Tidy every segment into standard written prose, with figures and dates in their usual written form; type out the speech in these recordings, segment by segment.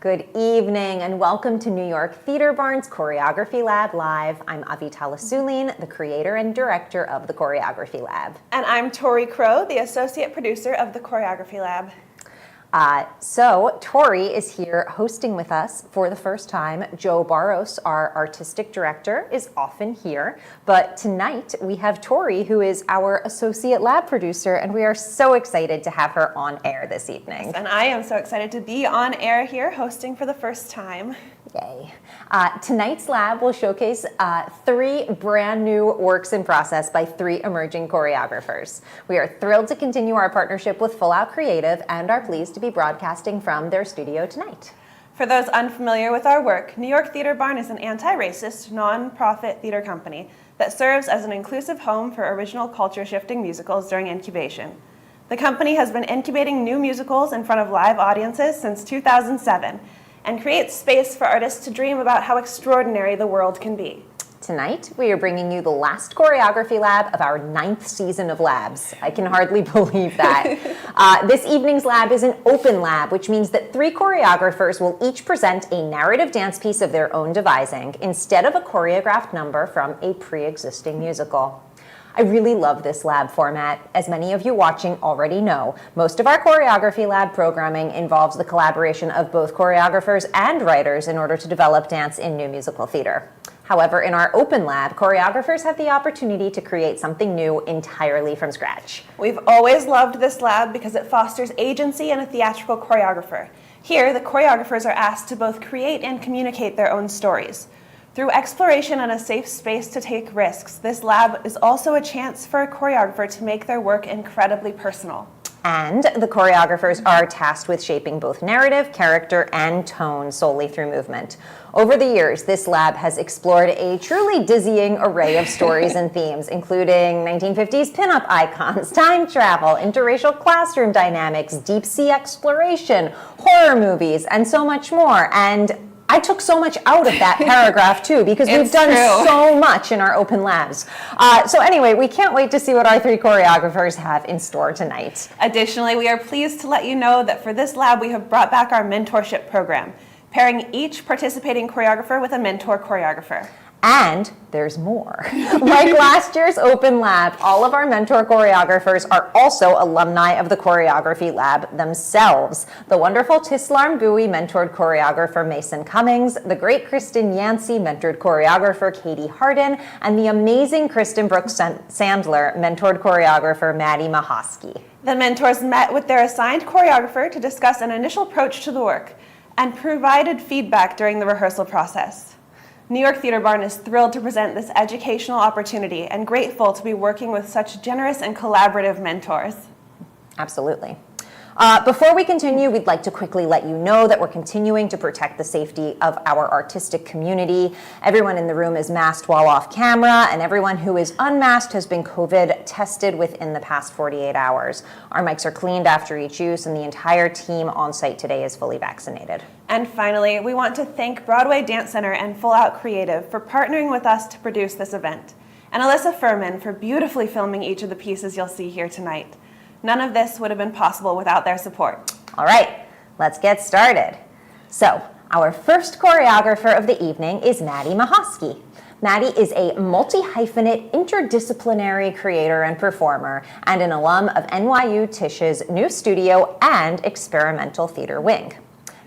Good evening and welcome to New York Theater Barn's Choreography Lab Live. I'm Avital Asuleen, the creator and director of the Choreography Lab. And I'm Tori Crow, the associate producer of the Choreography Lab. So Tori is here hosting with us for the first time. Joe Barros, our artistic director, is often here, but tonight we have Tori, who is our associate lab producer, and we are so excited to have her on air this evening. Yes, and I am so excited to be on air here hosting for the first time. Yay. Tonight's lab will showcase 3 brand new works in process by 3 emerging choreographers. We are thrilled to continue our partnership with Full Out Creative and are pleased to be broadcasting from their studio tonight. For those unfamiliar with our work, New York Theater Barn is an anti-racist, non-profit theater company that serves as an inclusive home for original culture-shifting musicals during incubation. The company has been incubating new musicals in front of live audiences since 2007 and creates space for artists to dream about how extraordinary the world can be. Tonight, we are bringing you the last choreography lab of our 9th season of labs. I can hardly believe that. This evening's lab is an open lab, which means that 3 choreographers will each present a narrative dance piece of their own devising instead of a choreographed number from a pre-existing musical. I really love this lab format. As many of you watching already know, most of our choreography lab programming involves the collaboration of both choreographers and writers in order to develop dance in new musical theater. However, in our open lab, choreographers have the opportunity to create something new entirely from scratch. We've always loved this lab because it fosters agency in a theatrical choreographer. Here, the choreographers are asked to both create and communicate their own stories. Through exploration and a safe space to take risks, this lab is also a chance for a choreographer to make their work incredibly personal. And the choreographers are tasked with shaping both narrative, character, and tone solely through movement. Over the years, this lab has explored a truly dizzying array of stories and themes, including 1950s pinup icons, time travel, interracial classroom dynamics, deep sea exploration, horror movies, and so much more. And I took so much out of that paragraph too, because we've done so much in our open labs. So anyway, we can't wait to see what our 3 choreographers have in store tonight. Additionally, we are pleased to let you know that for this lab, we have brought back our mentorship program, pairing each participating choreographer with a mentor choreographer. And there's more. Like last year's open lab, all of our mentor choreographers are also alumni of the Choreography Lab themselves. The wonderful Tislarm Bouie mentored choreographer Mason Cummings, the great Kristin Yancy mentored choreographer Katie Harden, and the amazing Kristen Brooks Sandler mentored choreographer Maddie Mahosky. The mentors met with their assigned choreographer to discuss an initial approach to the work and provided feedback during the rehearsal process. New York Theater Barn is thrilled to present this educational opportunity and grateful to be working with such generous and collaborative mentors. Absolutely. Before we continue, we'd like to quickly let you know that we're continuing to protect the safety of our artistic community. Everyone in the room is masked while off camera, and everyone who is unmasked has been COVID tested within the past 48 hours. Our mics are cleaned after each use, and the entire team on site today is fully vaccinated. And finally, we want to thank Broadway Dance Center and Full Out Creative for partnering with us to produce this event, and Alyssa Furman for beautifully filming each of the pieces you'll see here tonight. None of this would have been possible without their support. All right, let's get started. So, our first choreographer of the evening is Maddie Mahosky. Maddie is a multi-hyphenate, interdisciplinary creator and performer, and an alum of NYU Tish's new studio and experimental theater wing.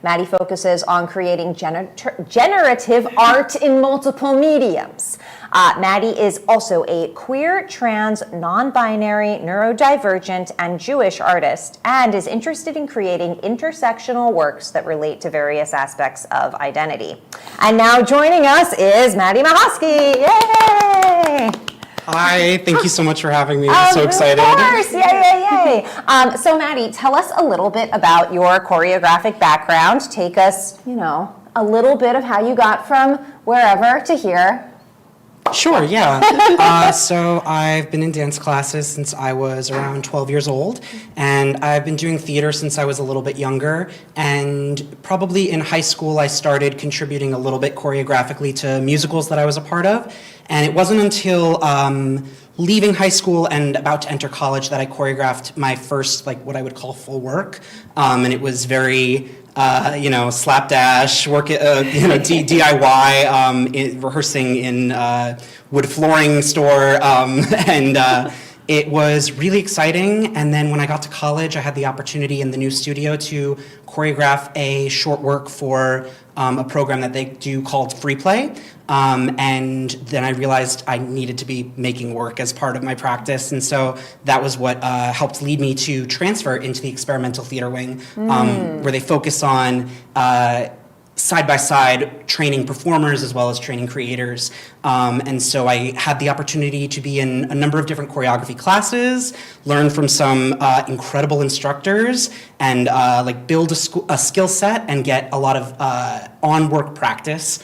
Maddie focuses on creating generative art in multiple mediums. Maddie is also a queer, trans, non-binary, neurodivergent, and Jewish artist, and is interested in creating intersectional works that relate to various aspects of identity. And now joining us is Maddie Mahosky. Yay! Hi, thank you so much for having me. I'm so excited. Of course, yay. So Maddie, tell us a little bit about your choreographic background. Take us, a little bit of how you got from wherever to here. Sure, yeah. So I've been in dance classes since I was around 12 years old, and I've been doing theater since I was a little bit younger, and probably in high school I started contributing a little bit choreographically to musicals that I was a part of, and it wasn't until leaving high school and about to enter college that I choreographed my first, what I would call full work, and it was very slapdash, DIY, rehearsing in wood flooring store, and it was really exciting. And then when I got to college, I had the opportunity in the new studio to choreograph a short work for a program that they do called Free Play. And then I realized I needed to be making work as part of my practice. And so that was what helped lead me to transfer into the experimental theater wing, where they focus on side-by-side training performers as well as training creators. And so I had the opportunity to be in a number of different choreography classes, learn from some incredible instructors, and build a skill set and get a lot of on-work practice,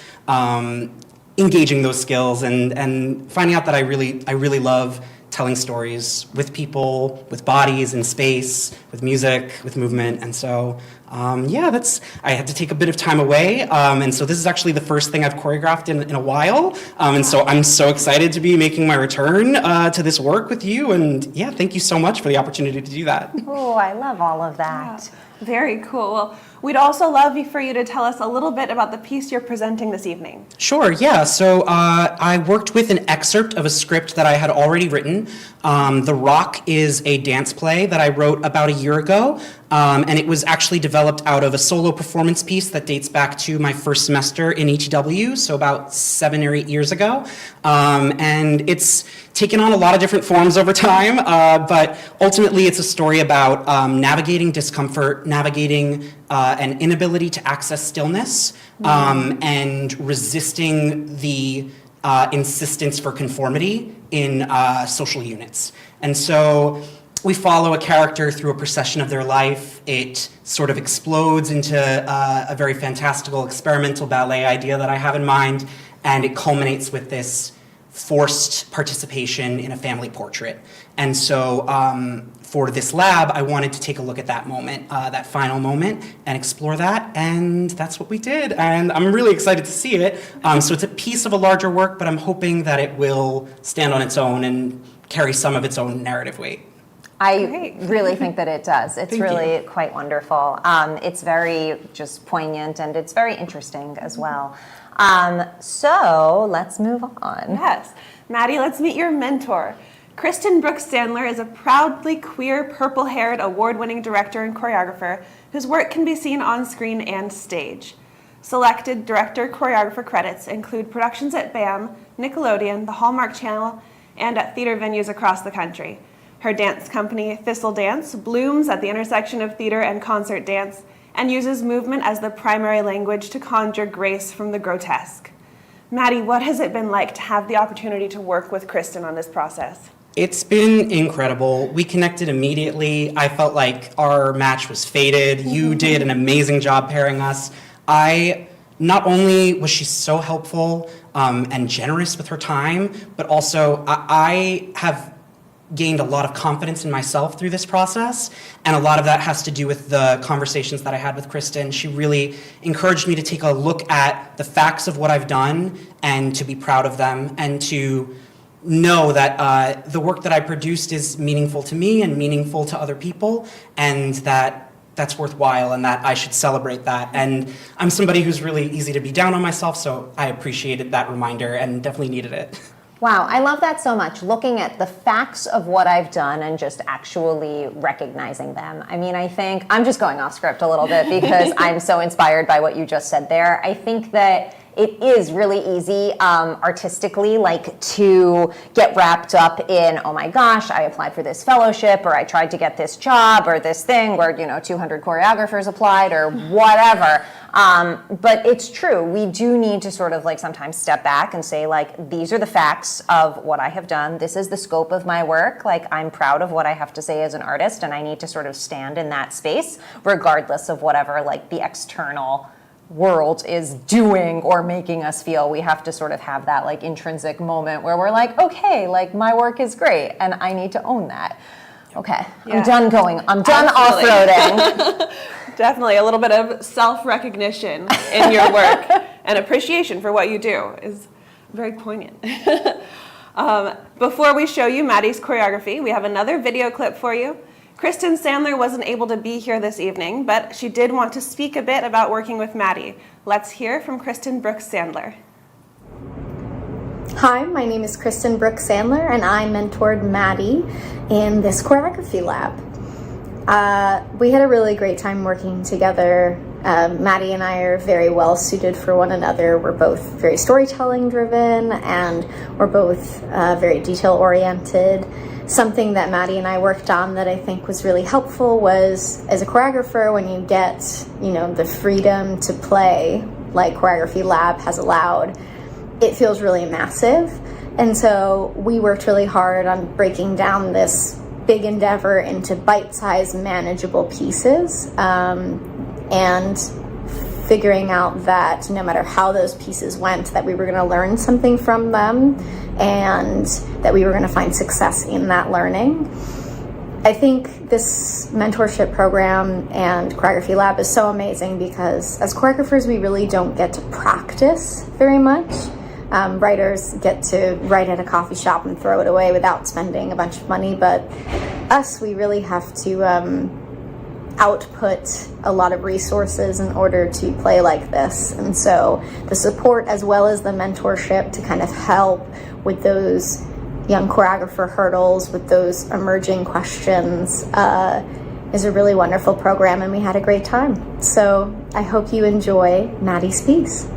engaging those skills and finding out that I really love telling stories with people, with bodies in space, with music, with movement. And so, I had to take a bit of time away. And so this is actually the first thing I've choreographed in a while. And so I'm so excited to be making my return to this work with you. And yeah, thank you so much for the opportunity to do that. Oh, I love all of that. Yeah. Very cool. Well, we'd also love for you to tell us a little bit about the piece you're presenting this evening. Sure, yeah. So I worked with an excerpt of a script that I had already written. The Rock is a dance play that I wrote about a year ago, and it was actually developed out of a solo performance piece that dates back to my first semester in ETW, so about 7 or 8 years ago. And it's taken on a lot of different forms over time, but ultimately it's a story about navigating discomfort, navigating an inability to access stillness, and resisting the insistence for conformity in social units. And so we follow a character through a procession of their life. It sort of explodes into a very fantastical experimental ballet idea that I have in mind, and it culminates with this forced participation in a family portrait. And so for this lab, I wanted to take a look at that moment, that final moment, and explore that, and that's what we did. And I'm really excited to see it. So it's a piece of a larger work, but I'm hoping that it will stand on its own and carry some of its own narrative weight. I really think that it does. It's Thank really you. quite wonderful. It's very just poignant, and it's very interesting as well. So let's move on. Yes. Maddie, let's meet your mentor. Kristen Brooks Sandler is a proudly queer, purple-haired, award-winning director and choreographer whose work can be seen on screen and stage. Selected director-choreographer credits include productions at BAM, Nickelodeon, the Hallmark Channel, and at theater venues across the country. Her dance company, Thistle Dance, blooms at the intersection of theater and concert dance and uses movement as the primary language to conjure grace from the grotesque. Maddie, what has it been like to have the opportunity to work with Kristen on this process? It's been incredible. We connected immediately. I felt like our match was fated. You did an amazing job pairing us. Not only was she so helpful and generous with her time, but also I have gained a lot of confidence in myself through this process, and a lot of that has to do with the conversations that I had with Kristen. She really encouraged me to take a look at the facts of what I've done and to be proud of them, and to know that the work that I produced is meaningful to me and meaningful to other people, and that that's worthwhile and that I should celebrate that. And I'm somebody who's really easy to be down on myself, so I appreciated that reminder and definitely needed it. Wow, I love that so much, looking at the facts of what I've done and just actually recognizing them. I mean, I think, I'm just going off script a little bit because I'm so inspired by what you just said there. I think that it is really easy artistically, like, to get wrapped up in, oh my gosh, I applied for this fellowship, or I tried to get this job, or this thing where, 200 choreographers applied, or whatever. But it's true, we do need to sort of sometimes step back and say, these are the facts of what I have done. This is the scope of my work. I'm proud of what I have to say as an artist, and I need to sort of stand in that space, regardless of whatever the external world is doing or making us feel. We have to sort of have that intrinsic moment where we're okay, my work is great, and I need to own that. Okay, yeah. I'm done off-roading. Definitely a little bit of self-recognition in your work and appreciation for what you do is very poignant. Before we show you Maddie's choreography, we have another video clip for you. Kristen Sandler wasn't able to be here this evening, but she did want to speak a bit about working with Maddie. Let's hear from Kristen Brooks Sandler. Hi, my name is Kristen Brooks Sandler, and I mentored Maddie in this choreography lab. We had a really great time working together. Maddie and I are very well suited for one another. We're both very storytelling driven, and we're both very detail oriented. Something that Maddie and I worked on that I think was really helpful was, as a choreographer, when you get, the freedom to play like Choreography Lab has allowed, it feels really massive. And so we worked really hard on breaking down this big endeavor into bite-sized, manageable pieces, and figuring out that no matter how those pieces went, that we were going to learn something from them and that we were going to find success in that learning. I think this mentorship program and Choreography Lab is so amazing because as choreographers, we really don't get to practice very much. Writers get to write at a coffee shop and throw it away without spending a bunch of money, but us, we really have to output a lot of resources in order to play like this. And so the support as well as the mentorship to kind of help with those young choreographer hurdles, with those emerging questions, is a really wonderful program, and we had a great time. So I hope you enjoy Maddie's piece.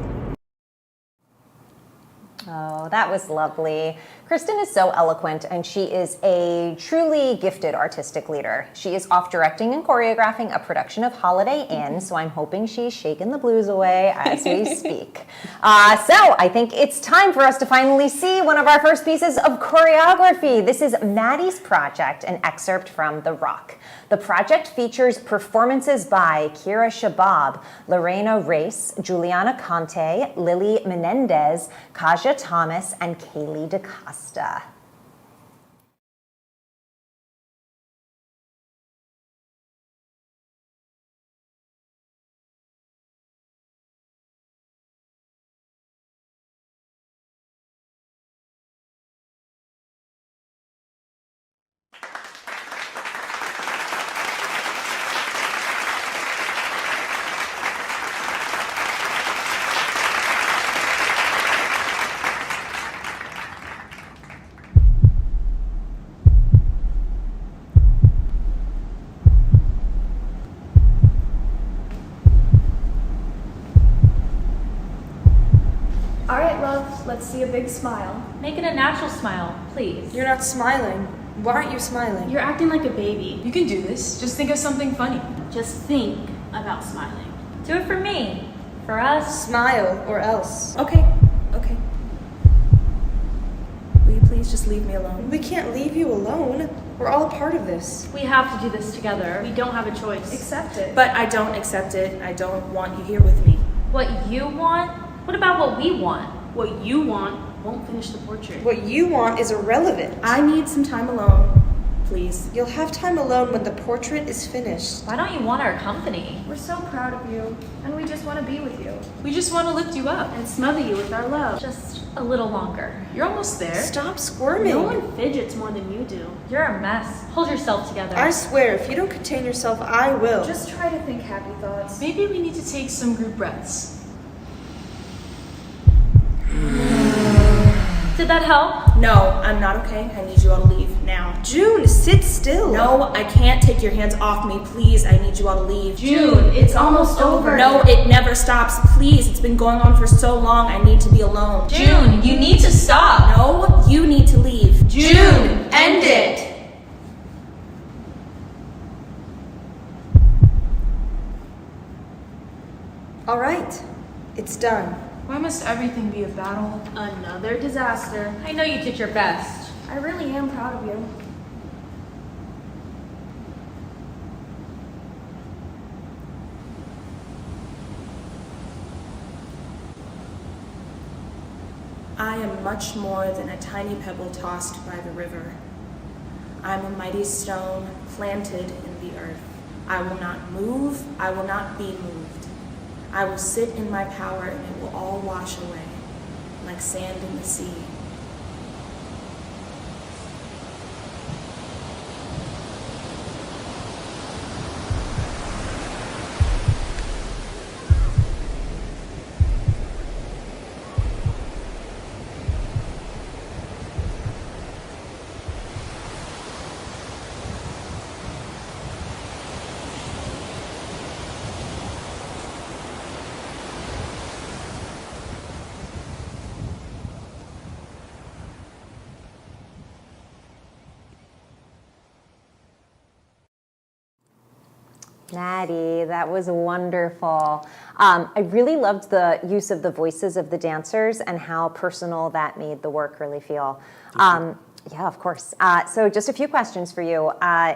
Oh, that was lovely. Kristen is so eloquent, and she is a truly gifted artistic leader. She is off directing and choreographing a production of Holiday Inn, so I'm hoping she's shaking the blues away as we speak. So I think it's time for us to finally see one of our first pieces of choreography. This is Maddie's project, an excerpt from The Rock. The project features performances by Kira Shabab, Lorena Race, Juliana Conte, Lily Menendez, Kaja Thomas, and Kaylee DaCosta. All right, love, let's see a big smile. Make it a natural smile, please. You're not smiling. Why aren't you smiling? You're acting like a baby. You can do this. Just think of something funny. Just think about smiling. Do it for me. For us. Smile or else. Okay. Will you please just leave me alone? We can't leave you alone. We're all a part of this. We have to do this together. We don't have a choice. Accept it. But I don't accept it. I don't want you here with me. What you want? What about what we want? What you want won't finish the portrait. What you want is irrelevant. I need some time alone. Please. You'll have time alone when the portrait is finished. Why don't you want our company? We're so proud of you, and we just want to be with you. We just want to lift you up. And smother you with our love. Just a little longer. You're almost there. Stop squirming. No one fidgets more than you do. You're a mess. Hold yourself together. I swear, if you don't contain yourself, I will. Just try to think happy thoughts. Maybe we need to take some group breaths. Did that help? No, I'm not okay. I need you all to leave now. June, sit still. No, I can't take your hands off me. Please, I need you all to leave. June, it's almost over. No, it never stops. Please, it's been going on for so long. I need to be alone. June, you need to stop. No, you need to leave. June, end it. All right, it's done. Why must everything be a battle? Another disaster. I know you did your best. I really am proud of you. I am much more than a tiny pebble tossed by the river. I am a mighty stone planted in the earth. I will not move, I will not be moved. I will sit in my power and it will all wash away, like sand in the sea. Maddie, that was wonderful. I really loved the use of the voices of the dancers and how personal that made the work really feel. Yeah, of course. So just a few questions for you.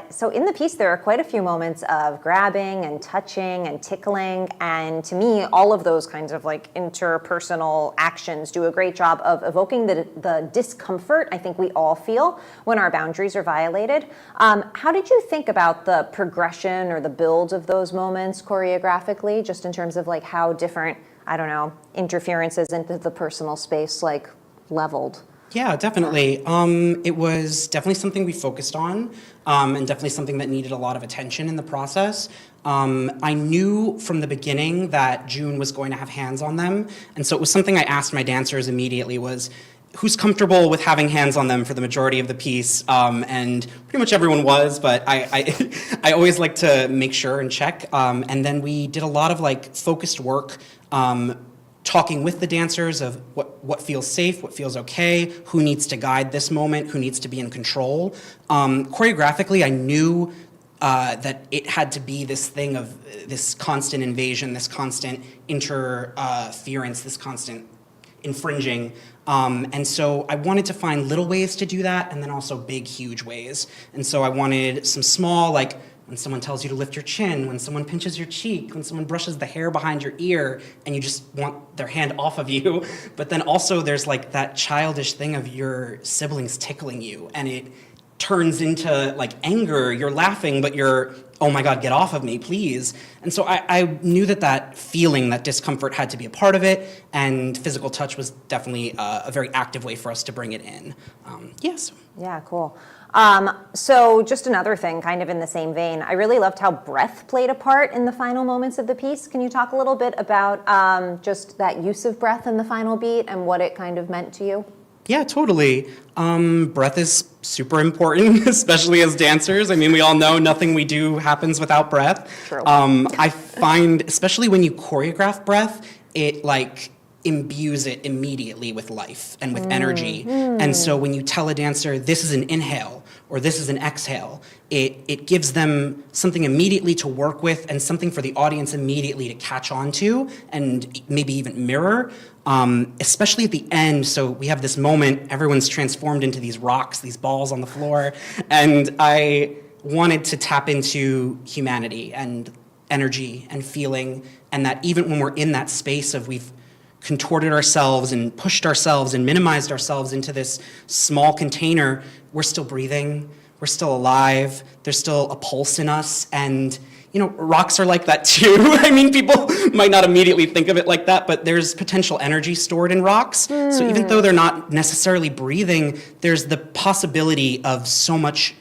So in the piece, there are quite a few moments of grabbing and touching and tickling. And to me, all of those kinds of like interpersonal actions do a great job of evoking the discomfort I think we all feel when our boundaries are violated. How did you think about the progression or the build of those moments choreographically, just in terms of like how different, I don't know, interferences into the personal space like leveled? Yeah, definitely. It was definitely something we focused on, and definitely something that needed a lot of attention in the process. I knew from the beginning that June was going to have hands on them, and so it was something I asked my dancers immediately was, who's comfortable with having hands on them for the majority of the piece? And pretty much everyone was, but I always like to make sure and check. And then we did a lot of like focused work, talking with the dancers of what feels safe, what feels okay, who needs to guide this moment, who needs to be in control. Choreographically, I knew that it had to be this thing of this constant invasion, this constant interference, this constant infringing. And so I wanted to find little ways to do that, and then also big, huge ways. And so I wanted some small, like, when someone tells you to lift your chin, when someone pinches your cheek, when someone brushes the hair behind your ear and you just want their hand off of you. But then also there's like that childish thing of your siblings tickling you and it turns into like anger. You're laughing, but you're, oh my God, get off of me, please. And so I knew that feeling, that discomfort had to be a part of it, and physical touch was definitely a very active way for us to bring it in. Yes. Yeah, cool. So just another thing, kind of in the same vein, I really loved how breath played a part in the final moments of the piece. Can you talk a little bit about just that use of breath in the final beat and what it kind of meant to you? Yeah, totally. Breath is super important, especially as dancers. I mean, we all know nothing we do happens without breath. True. I find, especially when you choreograph breath, it like imbues it immediately with life and with energy. And so when you tell a dancer, this is an inhale or this is an exhale, it gives them something immediately to work with and something for the audience immediately to catch on to and maybe even mirror, especially at the end. So we have this moment, everyone's transformed into these rocks, these balls on the floor, and I wanted to tap into humanity and energy and feeling, and that even when we're in that space of we've contorted ourselves and pushed ourselves and minimized ourselves into this small container, we're still breathing, we're still alive, there's still a pulse in us, and you know, rocks are like that too. I mean, people might not immediately think of it like that, but there's potential energy stored in rocks. So even though they're not necessarily breathing, there's the possibility of so much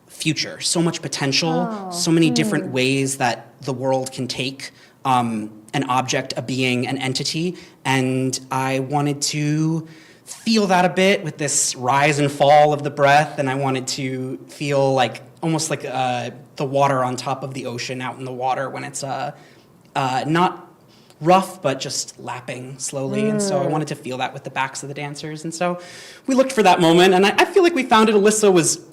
future, so much potential, so many different ways that the world can take an object, a being, an entity, and I wanted to feel that a bit with this rise and fall of the breath, and I wanted to feel like almost like the water on top of the ocean out in the water when it's not rough, but just lapping slowly. And so I wanted to feel that with the backs of the dancers. And so we looked for that moment, and I feel like we found it. Alyssa was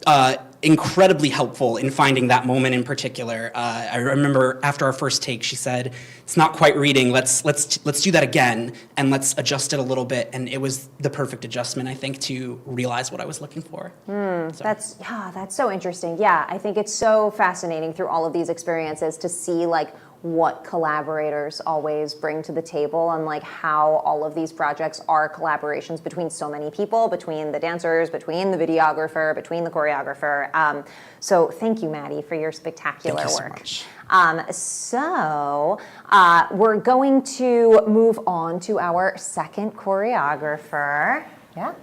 incredibly helpful in finding that moment in particular. I remember after our first take, she said, "It's not quite reading. Let's do that again, and let's adjust it a little bit." And it was the perfect adjustment, I think, to realize what I was looking for. So. That's so interesting. Yeah, I think it's so fascinating through all of these experiences to see like what collaborators always bring to the table and like how all of these projects are collaborations between so many people, between the dancers, between the videographer, between the choreographer. So thank you, Maddie, for your spectacular Thank you work. So much. We're going to move on to our second choreographer. Yeah.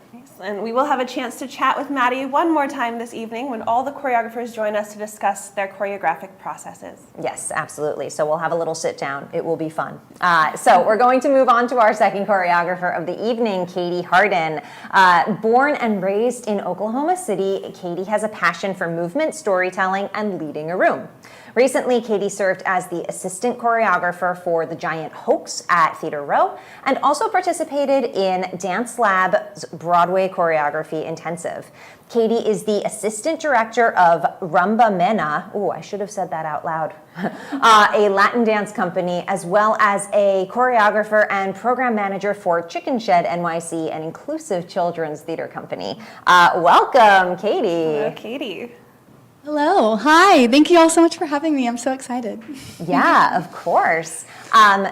And we will have a chance to chat with Maddie one more time this evening when all the choreographers join us to discuss their choreographic processes. Yes, absolutely. So we'll have a little sit down. It will be fun. So we're going to move on to our second choreographer of the evening, Katie Harden. Born and raised in Oklahoma City, Katie has a passion for movement, storytelling, and leading a room. Recently, Katie served as the assistant choreographer for The Giant Hoax at Theater Row and also participated in Dance Lab's Broadway Broadway Choreography Intensive. Katie is the assistant director of Rumba Mena, I should have said that out loud, a Latin dance company, as well as a choreographer and program manager for Chicken Shed NYC, an inclusive children's theater company. Welcome, Katie. Hello, Katie. Hello. Hi. Thank you all so much for having me. I'm so excited. Yeah, of course.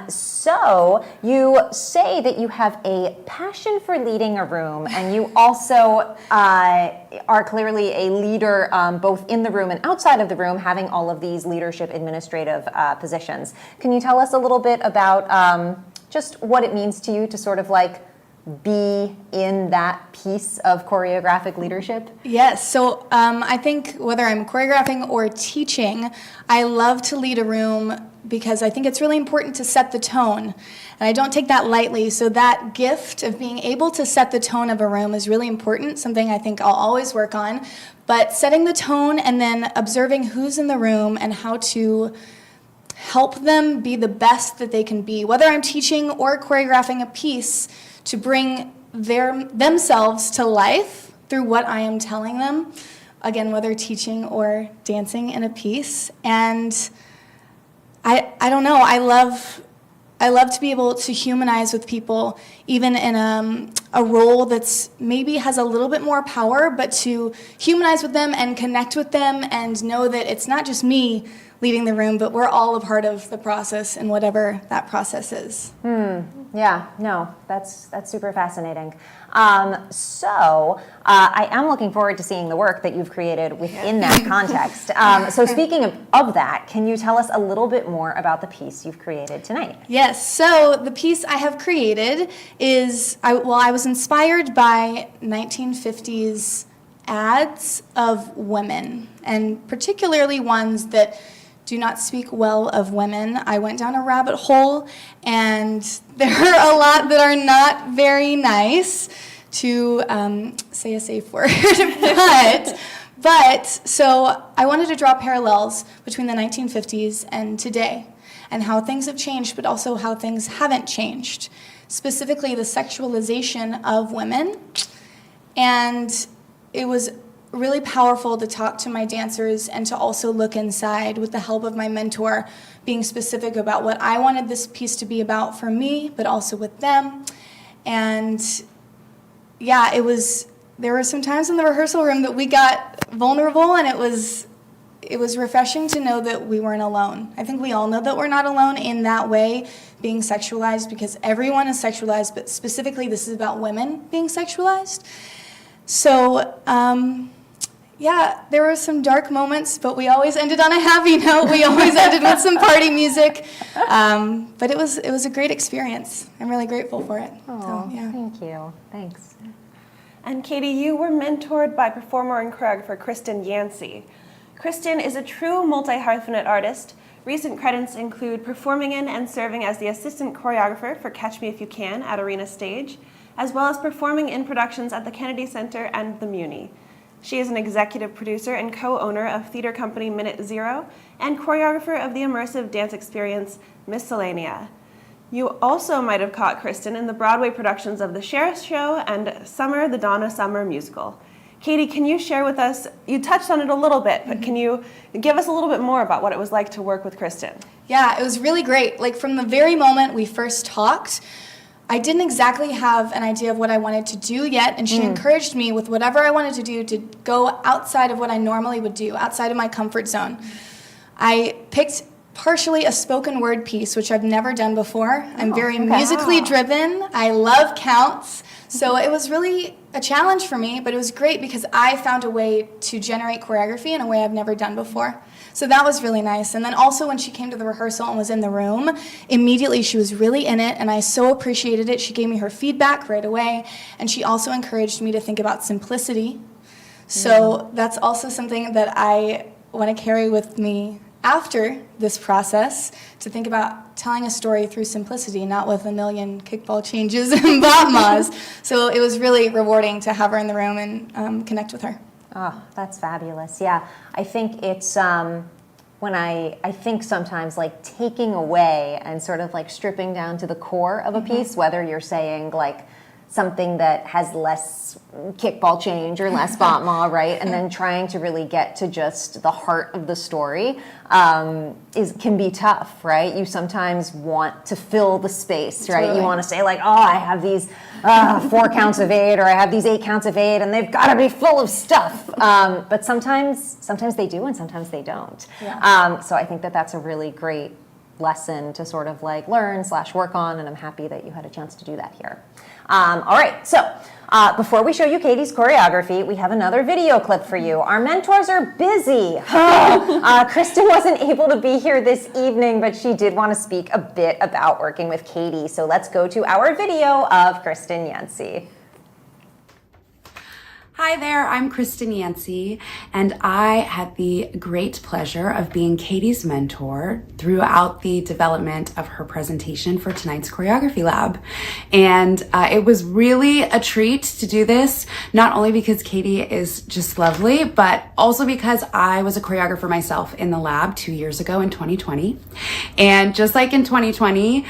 So you say that you have a passion for leading a room, and you also are clearly a leader both in the room and outside of the room, having all of these leadership administrative positions. Can you tell us a little bit about just what it means to you to sort of like be in that piece of choreographic leadership? Yes. So I think whether I'm choreographing or teaching, I love to lead a room because I think it's really important to set the tone. And I don't take that lightly. So that gift of being able to set the tone of a room is really important, something I think I'll always work on. But setting the tone and then observing who's in the room and how to help them be the best that they can be, whether I'm teaching or choreographing a piece, to bring themselves to life through what I am telling them, again, whether teaching or dancing in a piece. And I don't know, I love to be able to humanize with people, even in a role that's maybe has a little bit more power, but to humanize with them and connect with them and know that it's not just me leading the room, but we're all a part of the process and whatever that process is. Yeah, no, that's super fascinating. So I am looking forward to seeing the work that you've created within that context. So speaking of that, can you tell us a little bit more about the piece you've created tonight? Yes, so the piece I have created is, I was inspired by 1950s ads of women, and particularly ones that do not speak well of women. I went down a rabbit hole, and there are a lot that are not very nice, to say a safe word. but so I wanted to draw parallels between the 1950s and today, and how things have changed, but also how things haven't changed. Specifically, the sexualization of women. And it was really powerful to talk to my dancers and to also look inside with the help of my mentor, being specific about what I wanted this piece to be about for me, but also with them. And yeah, there were some times in the rehearsal room that we got vulnerable, and it was refreshing to know that we weren't alone. I think we all know that we're not alone in that way, being sexualized, because everyone is sexualized, but specifically this is about women being sexualized. So, yeah, there were some dark moments, but we always ended on a happy note. We always ended with some party music. But it was a great experience. I'm really grateful for it. Oh, so, yeah. Thank you. Thanks. And Katie, you were mentored by performer and choreographer Kristin Yancy. Kristin is a true multi-hyphenate artist. Recent credits include performing in and serving as the assistant choreographer for Catch Me If You Can at Arena Stage, as well as performing in productions at the Kennedy Center and the Muni. She is an executive producer and co-owner of theater company Minute Zero and choreographer of the immersive dance experience Miscellanea. You also might have caught Kristin in the Broadway productions of The Sheriff's Show and Summer, the Donna Summer Musical. Katie, can you share with us, you touched on it a little bit, but can you give us a little bit more about what it was like to work with Kristin? Yeah, it was really great. Like from the very moment we first talked, I didn't exactly have an idea of what I wanted to do yet, and she encouraged me with whatever I wanted to do to go outside of what I normally would do, outside of my comfort zone. I picked partially a spoken word piece, which I've never done before. I'm very musically driven. I love counts. So it was really a challenge for me, but it was great because I found a way to generate choreography in a way I've never done before. So that was really nice. And then also when she came to the rehearsal and was in the room, immediately she was really in it, and I so appreciated it. She gave me her feedback right away, and she also encouraged me to think about simplicity. So that's also something that I want to carry with me after this process, to think about telling a story through simplicity, not with a million kickball changes and batmas. So it was really rewarding to have her in the room and connect with her. Oh, that's fabulous. Yeah, I think it's when I think sometimes like taking away and sort of like stripping down to the core of a piece, whether you're saying like something that has less kickball change or less batma, right? And then trying to really get to just the heart of the story can be tough, right? You sometimes want to fill the space, right? Totally. You want to say like, oh, I have these 4 counts of 8, or I have these 8 counts of 8, and they've got to be full of stuff. But sometimes they do, and sometimes they don't. Yeah. So I think that that's a really great lesson to sort of like learn / work on, and I'm happy that you had a chance to do that here. All right, so before we show you Katie's choreography, we have another video clip for you. Our mentors are busy. Kristen wasn't able to be here this evening, but she did want to speak a bit about working with Katie. So let's go to our video of Kristin Yancy. Hi there, I'm Kristin Yancy, and I had the great pleasure of being Katie's mentor throughout the development of her presentation for tonight's Choreography Lab. And it was really a treat to do this, not only because Katie is just lovely, but also because I was a choreographer myself in the lab 2 years ago in 2020. And just like in 2020,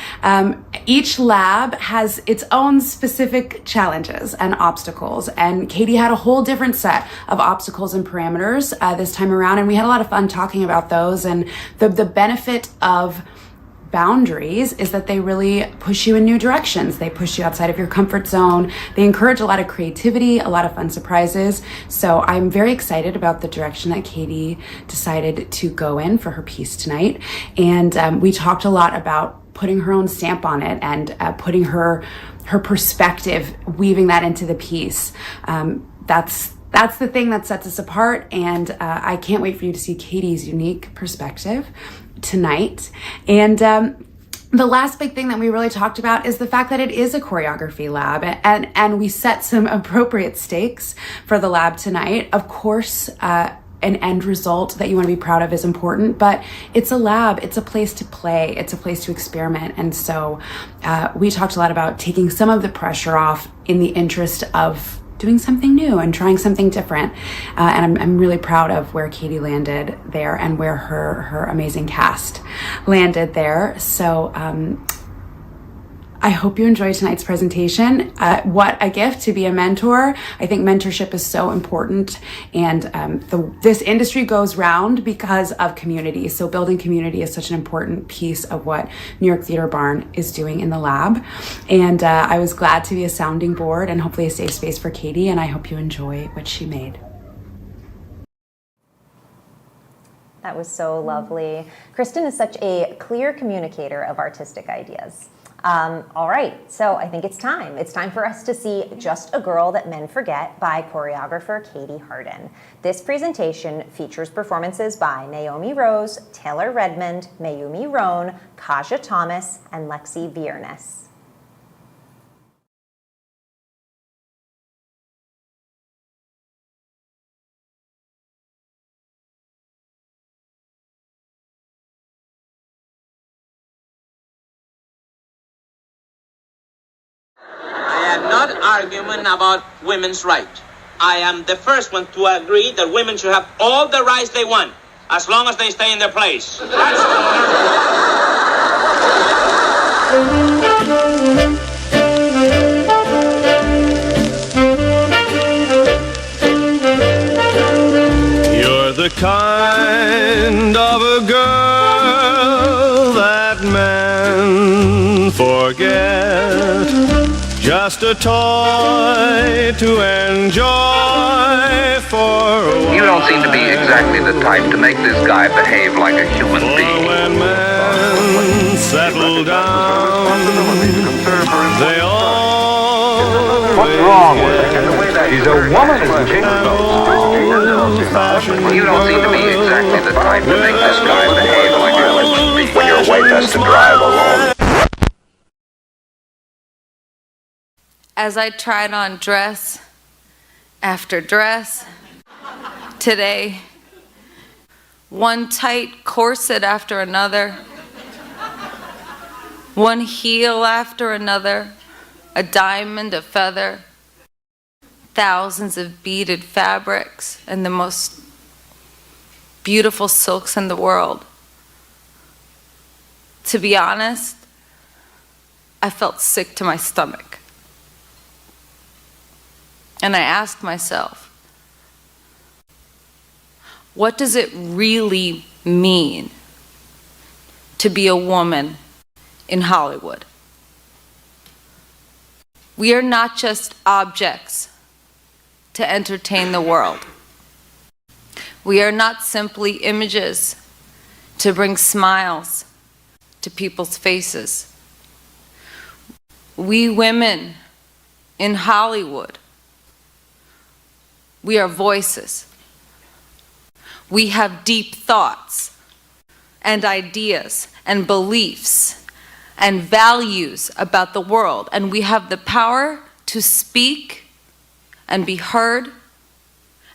each lab has its own specific challenges and obstacles, and Katie had a whole different set of obstacles and parameters this time around, and we had a lot of fun talking about those. And the benefit of boundaries is that they really push you in new directions. They push you outside of your comfort zone. They encourage a lot of creativity, a lot of fun surprises. So I'm very excited about the direction that Katie decided to go in for her piece tonight. And we talked a lot about putting her own stamp on it and putting her perspective, weaving that into the piece. That's the thing that sets us apart, and I can't wait for you to see Katie's unique perspective tonight. And the last big thing that we really talked about is the fact that it is a choreography lab, and we set some appropriate stakes for the lab tonight. Of course, an end result that you want to be proud of is important, but it's a lab, it's a place to play, it's a place to experiment. And so we talked a lot about taking some of the pressure off in the interest of doing something new and trying something different. And I'm really proud of where Katie landed there and where her amazing cast landed there. So I hope you enjoyed tonight's presentation. What a gift to be a mentor. I think mentorship is so important, and this industry goes round because of community. So building community is such an important piece of what New York Theater Barn is doing in the lab. And I was glad to be a sounding board and hopefully a safe space for Katie, and I hope you enjoy what she made. That was so lovely. Kristen is such a clear communicator of artistic ideas. All right, so I think it's time. It's time for us to see Just a Girl That Men Forget by choreographer Katie Harden. This presentation features performances by Naomi Rose, Taylor Redmond, Mayumi Rohn, Kaja Thomas, and Lexi Viernes. I am not arguing about women's rights. I am the first one to agree that women should have all the rights they want, as long as they stay in their place. That's You're the kind of a girl that men forget. Just a toy to enjoy for a while. You don't seem to be exactly the type to make this guy behave like a human being. When men settle down, they always What's wrong with her? She's a woman, isn't she? You don't seem to be exactly the type to make this guy behave like a human being. When your wife has to drive alone. As I tried on dress after dress, today, one tight corset after another, one heel after another, a diamond, a feather, thousands of beaded fabrics, and the most beautiful silks in the world. To be honest, I felt sick to my stomach. And I asked myself, what does it really mean to be a woman in Hollywood? We are not just objects to entertain the world. We are not simply images to bring smiles to people's faces. We women in Hollywood, we are voices. We have deep thoughts and ideas and beliefs and values about the world, and we have the power to speak and be heard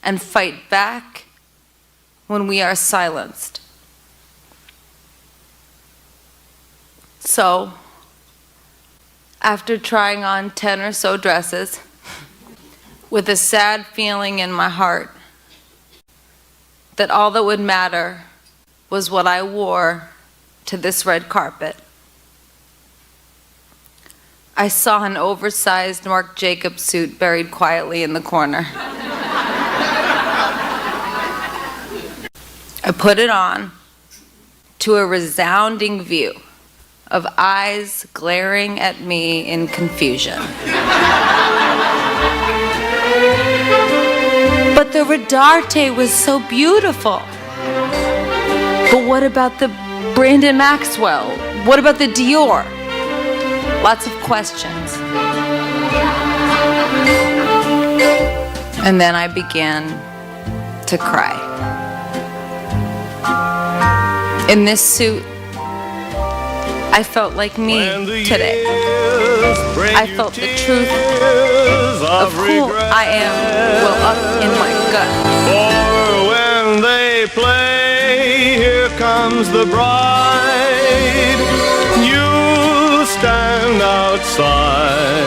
and fight back when we are silenced. So, after trying on 10 or so dresses, with a sad feeling in my heart that all that would matter was what I wore to this red carpet, I saw an oversized Marc Jacobs suit buried quietly in the corner. I put it on to a resounding view of eyes glaring at me in confusion. But the Rodarte was so beautiful. But what about the Brandon Maxwell? What about the Dior? Lots of questions. And then I began to cry. In this suit, I felt like me today. I felt the truth of who I am well up in my gut. For when they play, Here Comes the Bride, you stand outside,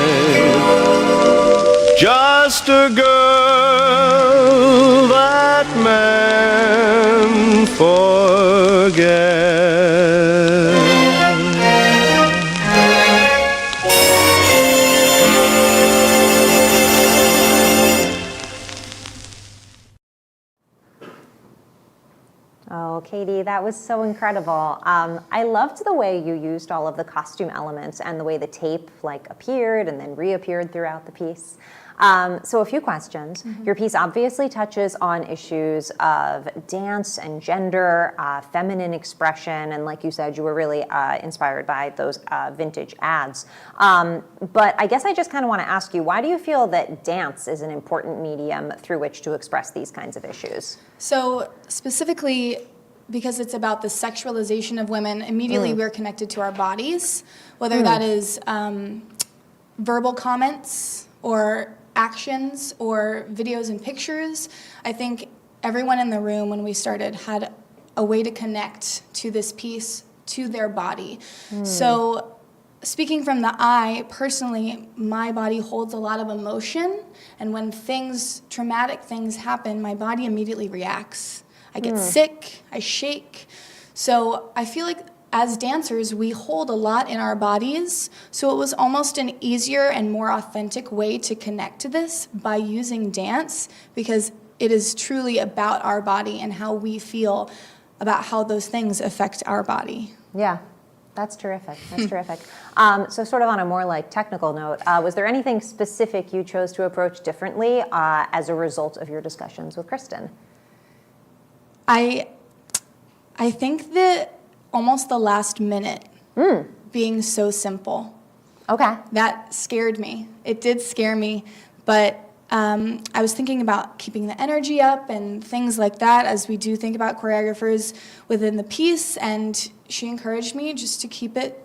just a girl that men forget. Oh, Katie, that was so incredible. I loved the way you used all of the costume elements and the way the tape appeared and then reappeared throughout the piece. So a few questions. Your piece obviously touches on issues of dance and gender, feminine expression, and like you said, you were really inspired by those vintage ads. But I guess I just kind of want to ask you, why do you feel that dance is an important medium through which to express these kinds of issues? So specifically, because it's about the sexualization of women, immediately we're connected to our bodies, whether that is verbal comments or actions or videos and pictures. I think everyone in the room when we started had a way to connect to this piece, to their body. So speaking from the I, personally, my body holds a lot of emotion, and when traumatic things happen, my body immediately reacts. I get sick, I shake. So I feel like as dancers, we hold a lot in our bodies, so it was almost an easier and more authentic way to connect to this by using dance, because it is truly about our body and how we feel about how those things affect our body. Yeah. That's terrific. That's terrific. So sort of on a more technical note, was there anything specific you chose to approach differently as a result of your discussions with Kristen? I think that almost the last minute being so simple. Okay. That scared me. It did scare me, but I was thinking about keeping the energy up and things like that as we do think about choreographers within the piece, and she encouraged me just to keep it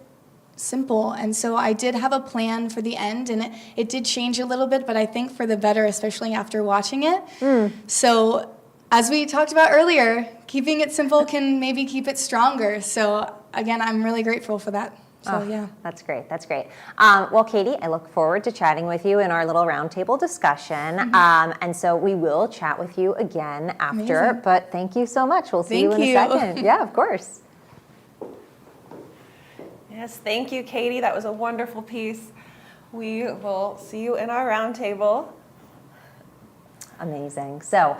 simple. And so I did have a plan for the end, and it did change a little bit, but I think for the better, especially after watching it. So as we talked about earlier, keeping it simple can maybe keep it stronger. So again, I'm really grateful for that. So yeah. That's great. That's great. Well, Katie, I look forward to chatting with you in our little roundtable discussion. And so we will chat with you again after. Amazing. But thank you so much. We'll see you in Thank a you. second. Yeah, of course. Yes, thank you, Katie. That was a wonderful piece. We will see you in our roundtable. Amazing. So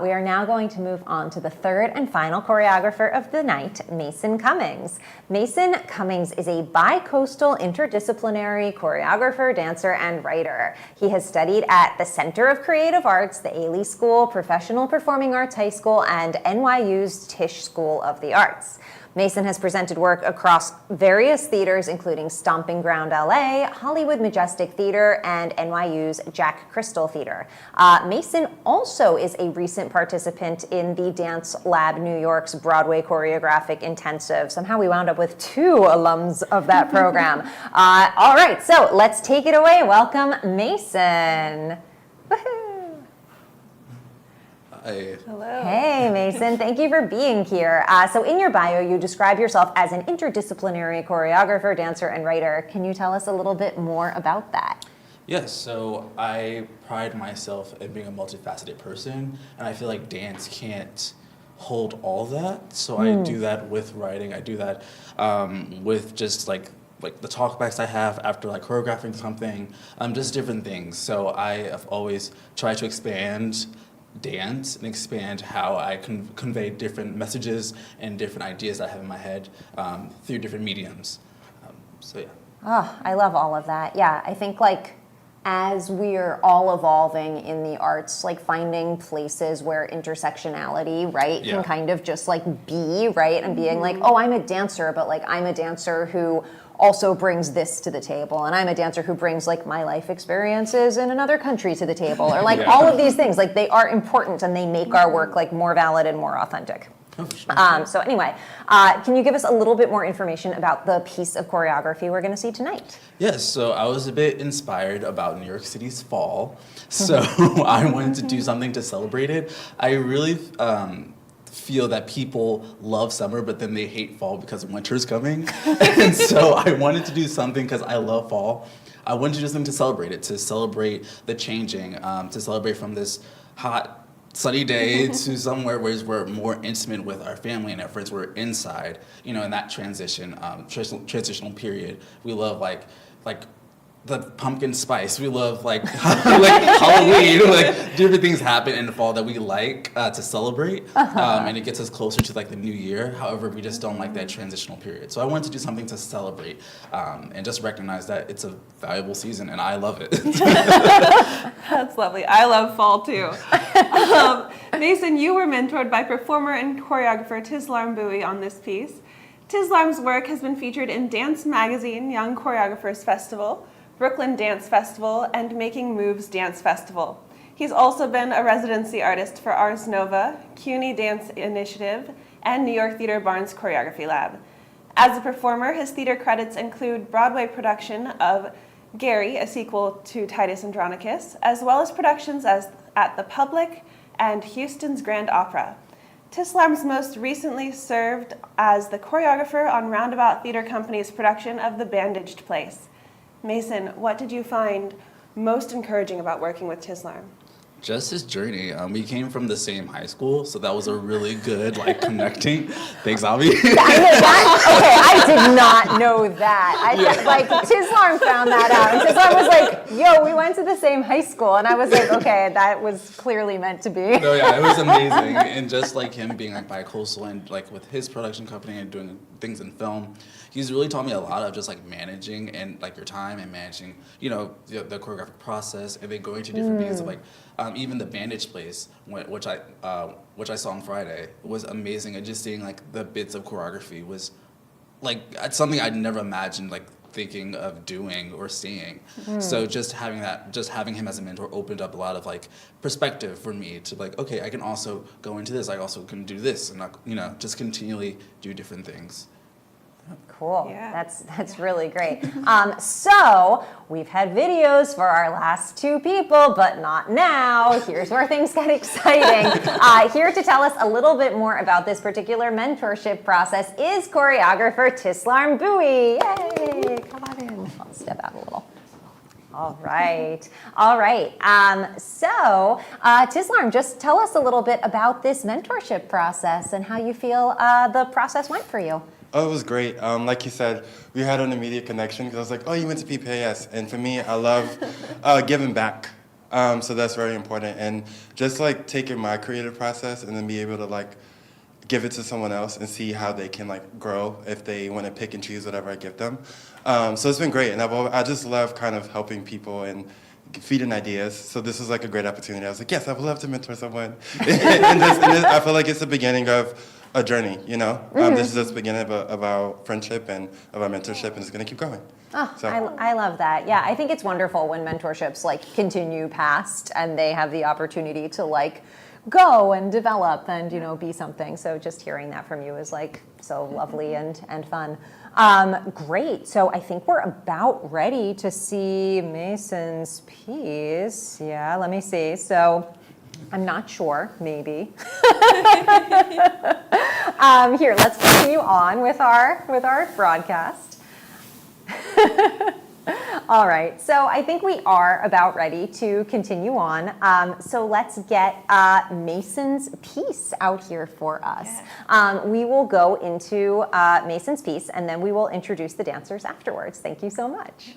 we are now going to move on to the third and final choreographer of the night, Mason Cummings. Mason Cummings is a bi-coastal interdisciplinary choreographer, dancer, and writer. He has studied at the Center of Creative Arts, the Ailey School, Professional Performing Arts High School, and NYU's Tisch School of the Arts. Mason has presented work across various theaters, including Stomping Ground LA, Hollywood Majestic Theater, and NYU's Jack Crystal Theater. Mason also is a recent participant in the Dance Lab New York's Broadway Choreographic Intensive. Somehow we wound up with 2 alums of that program. All right, so let's take it away. Welcome, Mason. Woohoo! Hi. Hello. Hey, Mason. Thank you for being here. So in your bio, you describe yourself as an interdisciplinary choreographer, dancer, and writer. Can you tell us a little bit more about that? Yes, so I pride myself in being a multifaceted person, and I feel like dance can't hold all that. So I do that with writing. I do that with just like the talkbacks I have after like choreographing something, just different things. So I have always tried to expand dance and expand how I can convey different messages and different ideas that I have in my head through different mediums. So yeah. Oh, I love all of that. Yeah, I think like as we're all evolving in the arts, like finding places where intersectionality, right, can kind of just like be, right, and being like, oh, I'm a dancer, but like I'm a dancer who also brings this to the table, and I'm a dancer who brings like my life experiences in another country to the table, or like all of these things, like they are important and they make our work like more valid and more authentic. So anyway, can you give us a little bit more information about the piece of choreography we're going to see tonight? Yes, so I was a bit inspired about New York City's fall, so I wanted to do something to celebrate it. I really feel that people love summer, but then they hate fall because winter's coming. And so I wanted to do something because I love fall. I wanted to do something to celebrate it, to celebrate the changing, to celebrate from this hot, sunny day to somewhere where we're more intimate with our family and our friends. We're inside, you know, in that transitional period. We love like the pumpkin spice. We love like Halloween, like different things happen in the fall that we like to celebrate, and it gets us closer to like the new year. However, we just don't like that transitional period. So I wanted to do something to celebrate and just recognize that it's a valuable season, and I love it. That's lovely. I love fall too. Mason, you were mentored by performer and choreographer Tislarm Bouie on this piece. Tislarm's work has been featured in Dance Magazine, Young Choreographers Festival, Brooklyn Dance Festival, and Making Moves Dance Festival. He's also been a residency artist for Ars Nova, CUNY Dance Initiative, and New York Theater Barnes Choreography Lab. As a performer, his theater credits include Broadway production of Gary, a sequel to Titus Andronicus, as well as productions at the Public and Houston's Grand Opera. Tislarm's most recently served as the choreographer on Roundabout Theater Company's production of The Bandaged Place. Mason, what did you find most encouraging about working with Tislarm? Just his journey. We came from the same high school, so that was a really good connecting. Thanks, Avi. I did not know that. I thought, like, Tislarm found that out, and Tislarm was like, "Yo, we went to the same high school," and I was like, "Okay, that was clearly meant to be." No, yeah, it was amazing, and just like him being like bi-coastal and like with his production company and doing things in film, he's really taught me a lot of just like managing and like your time and managing, you know, the choreographic process, and then going to different meetings of like. Even the Bandaged Place, which I saw on Friday, was amazing, and just seeing like the bits of choreography was like something I'd never imagined like thinking of doing or seeing. So just having him as a mentor opened up a lot of like perspective for me to like, okay, I can also go into this, I also can do this, and you know, just continually do different things. Cool. Yeah. That's really great. So we've had videos for our last 2 people, but not now. Here's where things get exciting. Here to tell us a little bit more about this particular mentorship process is choreographer Tislarm Bouie. Yay! Come on in. I'll step out a little. All right. So Tislarm, just tell us a little bit about this mentorship process and how you feel the process went for you. Oh, it was great. Like you said, we had an immediate connection because I was like, oh, you went to PPAS. And for me, I love giving back. So that's very important. And just like taking my creative process and then be able to like give it to someone else and see how they can like grow if they want to pick and choose whatever I give them. So it's been great, and I just love kind of helping people and feeding ideas. So this was like a great opportunity. I was like, yes, I would love to mentor someone. and I feel like it's the beginning of a journey, you know? This is just the beginning of our friendship and of our mentorship, and it's going to keep going. Oh, So. I love that. Yeah, I think it's wonderful when mentorships like continue past and they have the opportunity to like go and develop and, you know, be something. So just hearing that from you is like so lovely and fun. Great. So I think we're about ready to see Mason's piece. Yeah, let me see. So I'm not sure, maybe. Here, let's continue on with our broadcast. All right, so I think we are about ready to continue on. So let's get Mason's piece out here for us. We will go into Mason's piece and then we will introduce the dancers afterwards. Thank you so much.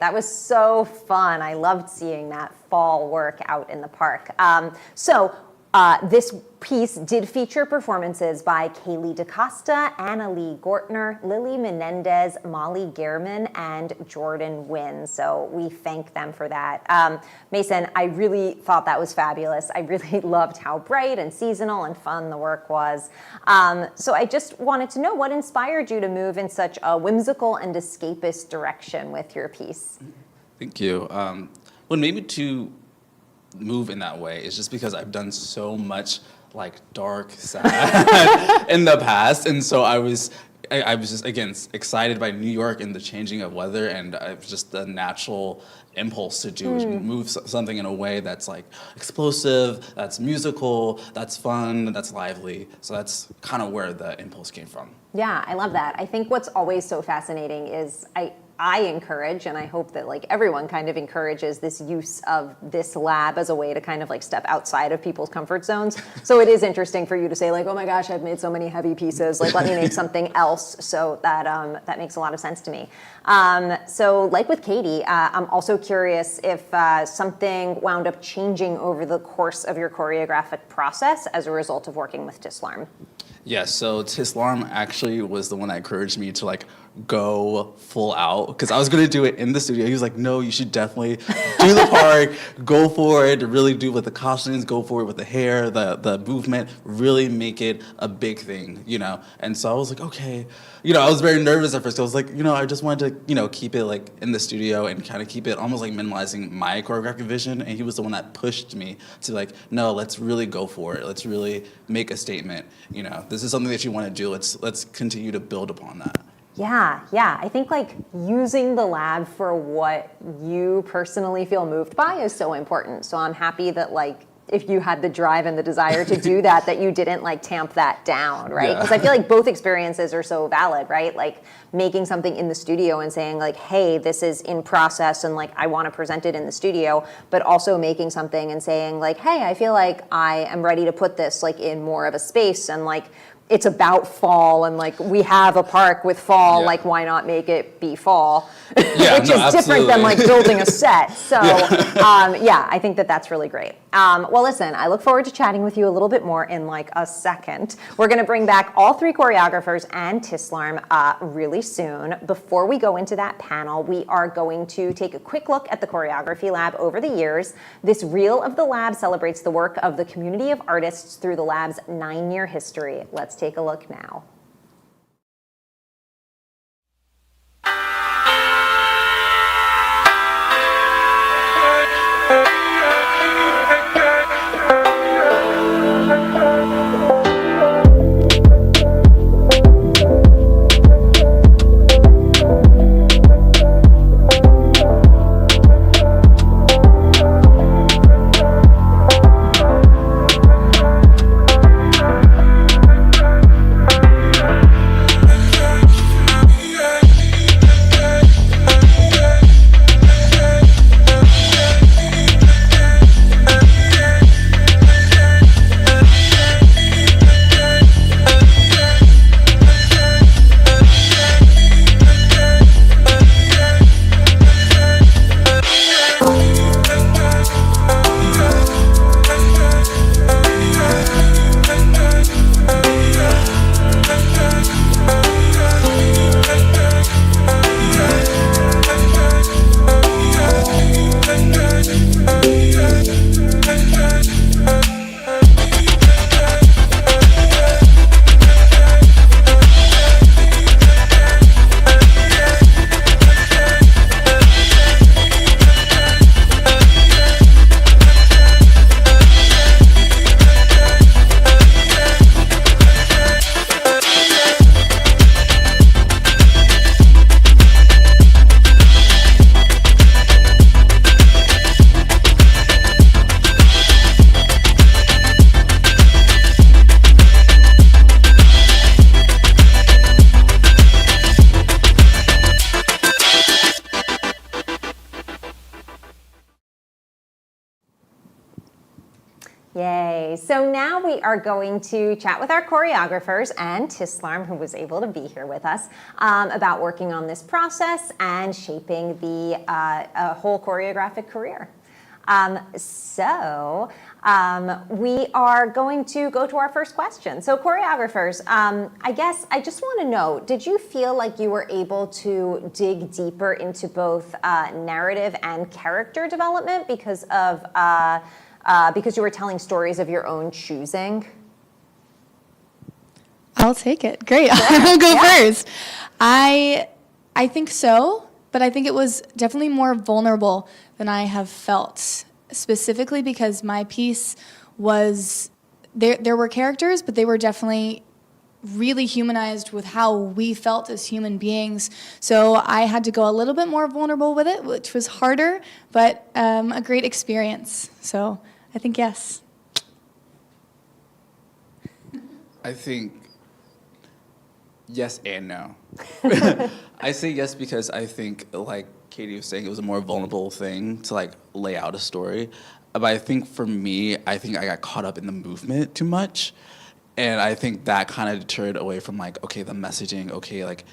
That was so fun. I loved seeing that fall work out in the park. This piece did feature performances by Kaylee DaCosta, Anna Lee Gortner, Lily Menendez, Molly Gehrman, and Jordan Wynn. So we thank them for that. Mason, I really thought that was fabulous. I really loved how bright and seasonal and fun the work was. So I just wanted to know what inspired you to move in such a whimsical and escapist direction with your piece. Thank you. What made me to move in that way is just because I've done so much like dark, sad in the past, and so I was just, again, excited by New York and the changing of weather, and it was just the natural impulse to do is move something in a way that's like explosive, that's musical, that's fun, that's lively. So that's kind of where the impulse came from. Yeah, I love that. I think what's always so fascinating is I encourage, and I hope that like everyone kind of encourages this use of this lab as a way to kind of like step outside of people's comfort zones. So it is interesting for you to say like, oh my gosh, I've made so many heavy pieces, like let me make something else. So that makes a lot of sense to me. So like with Katie, I'm also curious if something wound up changing over the course of your choreographic process as a result of working with Tislarm. Yeah, so Tislarm actually was the one that encouraged me to like go full out, because I was going to do it in the studio. He was like, no, you should definitely do the part, go for it, really do with the costumes, go for it with the hair, the movement, really make it a big thing, you know? And so I was like, okay. You know, I was very nervous at first. I was like, you know, I just wanted to, you know, keep it like in the studio and kind of keep it almost like minimalizing my choreographic vision. And he was the one that pushed me to like, no, let's really go for it. Let's really make a statement. You know, this is something that you want to do. Let's continue to build upon that. Yeah. I think like using the lab for what you personally feel moved by is so important. So I'm happy that like if you had the drive and the desire to do that you didn't like tamp that down, right? Because I feel like both experiences are so valid, right? Like making something in the studio and saying like, hey, this is in process and like I want to present it in the studio, but also making something and saying like, hey, I feel like I am ready to put this like in more of a space and like it's about fall and like we have a park with fall, like why not make it be fall? Which is different than like building a set. So I think that's really great. Well, listen, I look forward to chatting with you a little bit more in like a second. We're gonna bring back all three choreographers and Tislarm really soon. Before we go into that panel, we are going to take a quick look at the Choreography Lab over the years. This Reel of the Lab celebrates the work of the community of artists through the lab's 9-year history. Let's take a look now. Yay. So now we are going to chat with our choreographers and Tislarm, who was able to be here with us, about working on this process and shaping the whole choreographic career. We are going to go to our first question. So choreographers, I guess I just want to know, did you feel like you were able to dig deeper into both narrative and character development because you were telling stories of your own choosing? I'll take it. Great. I'll go first. I think so, but I think it was definitely more vulnerable than I have felt, specifically because my piece was there were characters, but they were definitely really humanized with how we felt as human beings. So I had to go a little bit more vulnerable with it, which was harder, but a great experience. So I think yes. I think yes and no. I say yes because I think, like Katie was saying, it was a more vulnerable thing to like lay out a story. But I think for me, I think I got caught up in the movement too much. And I think that kind of deterred away from like, okay, the messaging, okay, like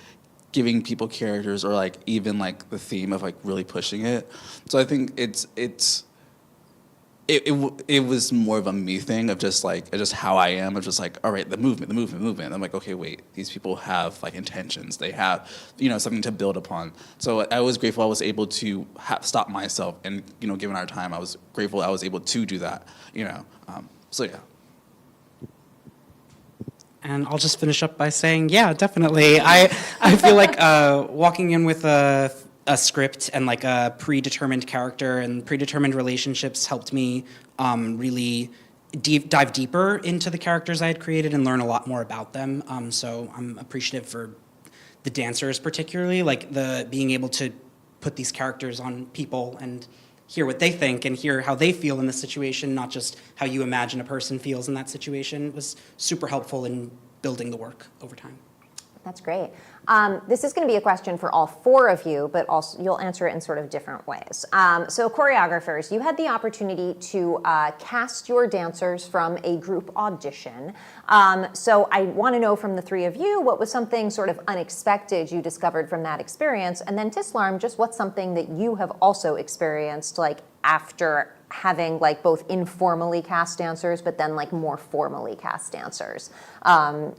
giving people characters, or like even like the theme of like really pushing it. So I think it was more of a me thing of just how I am, of just like, all right, the movement. I'm like, okay, wait, these people have like intentions. They have, something to build upon. So I was grateful I was able to stop myself, and, given our time, I was grateful I was able to do that, so yeah. And I'll just finish up by saying, yeah, definitely. I feel like walking in with a script and like a predetermined character and predetermined relationships helped me really dive deeper into the characters I had created and learn a lot more about them. So I'm appreciative for the dancers particularly, like being able to put these characters on people and hear what they think and hear how they feel in the situation, not just how you imagine a person feels in that situation, was super helpful in building the work over time. That's great. This is going to be a question for all four of you, but also you'll answer it in sort of different ways. So choreographers, you had the opportunity to cast your dancers from a group audition. So I want to know from the three of you, what was something sort of unexpected you discovered from that experience? And then Tislarm, just what's something that you have also experienced like after having like both informally cast dancers, but then like more formally cast dancers,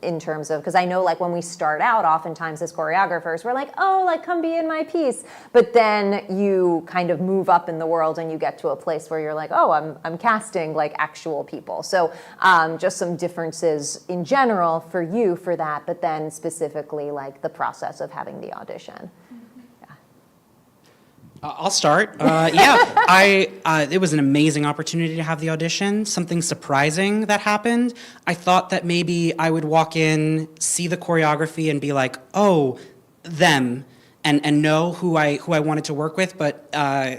in terms of, because I know like when we start out, oftentimes as choreographers, we're like, oh, like come be in my piece. But then you kind of move up in the world and you get to a place where you're like, oh, I'm casting like actual people. So just some differences in general for you for that, but then specifically like the process of having the audition. I'll start. It was an amazing opportunity to have the audition. Something surprising that happened. I thought that maybe I would walk in, see the choreography, and be like, "Oh, them," and know who I wanted to work with. But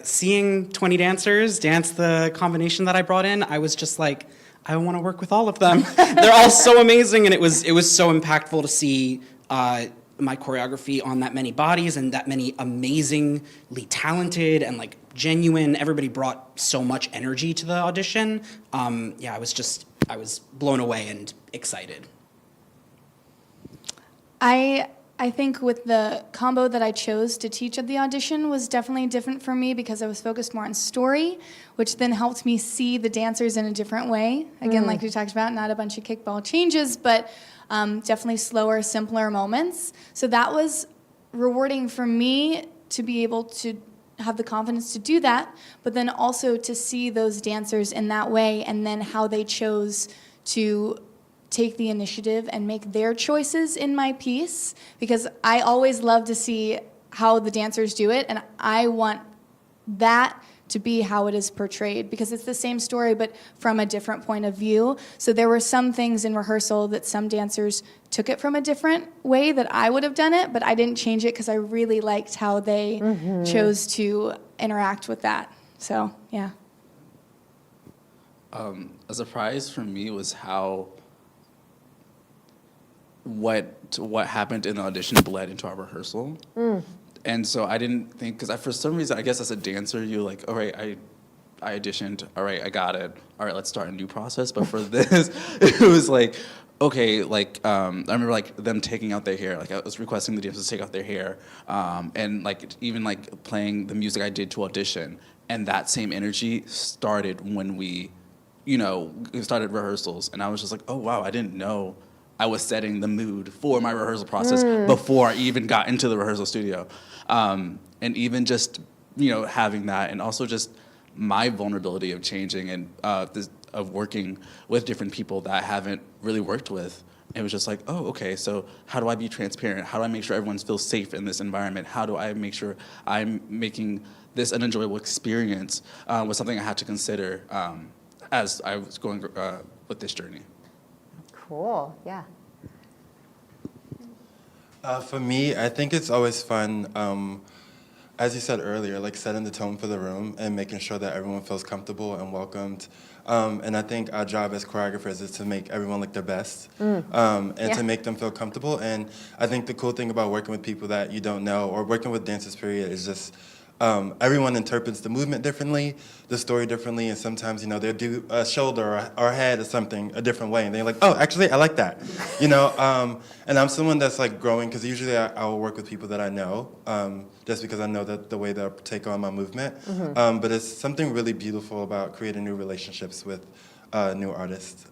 seeing 20 dancers dance the combination that I brought in, I was just like, I want to work with all of them. They're all so amazing, and it was so impactful to see my choreography on that many bodies and that many amazingly talented and like genuine. Everybody brought so much energy to the audition. I was blown away and excited. I think with the combo that I chose to teach at the audition was definitely different for me because I was focused more on story, which then helped me see the dancers in a different way. Again, like we talked about, not a bunch of kickball changes, but definitely slower, simpler moments. So that was rewarding for me to be able to have the confidence to do that, but then also to see those dancers in that way and then how they chose to take the initiative and make their choices in my piece, because I always love to see how the dancers do it, and I want that to be how it is portrayed, because it's the same story but from a different point of view. So there were some things in rehearsal that some dancers took it from a different way that I would have done it, but I didn't change it because I really liked how they chose to interact with that. So, yeah. A surprise for me was how what happened in the audition bled into our rehearsal. And so I didn't think, because for some reason, I guess as a dancer, you're like, all right, I auditioned, all right, I got it, all right, let's start a new process. But for this, it was like, okay, like, I remember like them taking out their hair, like I was requesting the dancers to take out their hair, and like even like playing the music I did to audition, and that same energy started when we, started rehearsals, and I was just like, oh wow, I didn't know I was setting the mood for my rehearsal process before I even got into the rehearsal studio. And even just, having that, and also just my vulnerability of changing and of working with different people that I haven't really worked with. It was just like, oh, okay, so how do I be transparent? How do I make sure everyone feels safe in this environment? How do I make sure I'm making this an enjoyable experience? Was something I had to consider as I was going with this journey. Cool, yeah. For me, I think it's always fun, as you said earlier, like setting the tone for the room and making sure that everyone feels comfortable and welcomed. And I think our job as choreographers is to make everyone look their best and to make them feel comfortable. And I think the cool thing about working with people that you don't know or working with dancers, period, is just everyone interprets the movement differently, the story differently, and sometimes, they'll do a shoulder or a head or something a different way, and they're like, oh, actually, I like that, And I'm someone that's like growing, because usually I will work with people that I know, just because I know that the way they'll take on my movement. But it's something really beautiful about creating new relationships with new artists.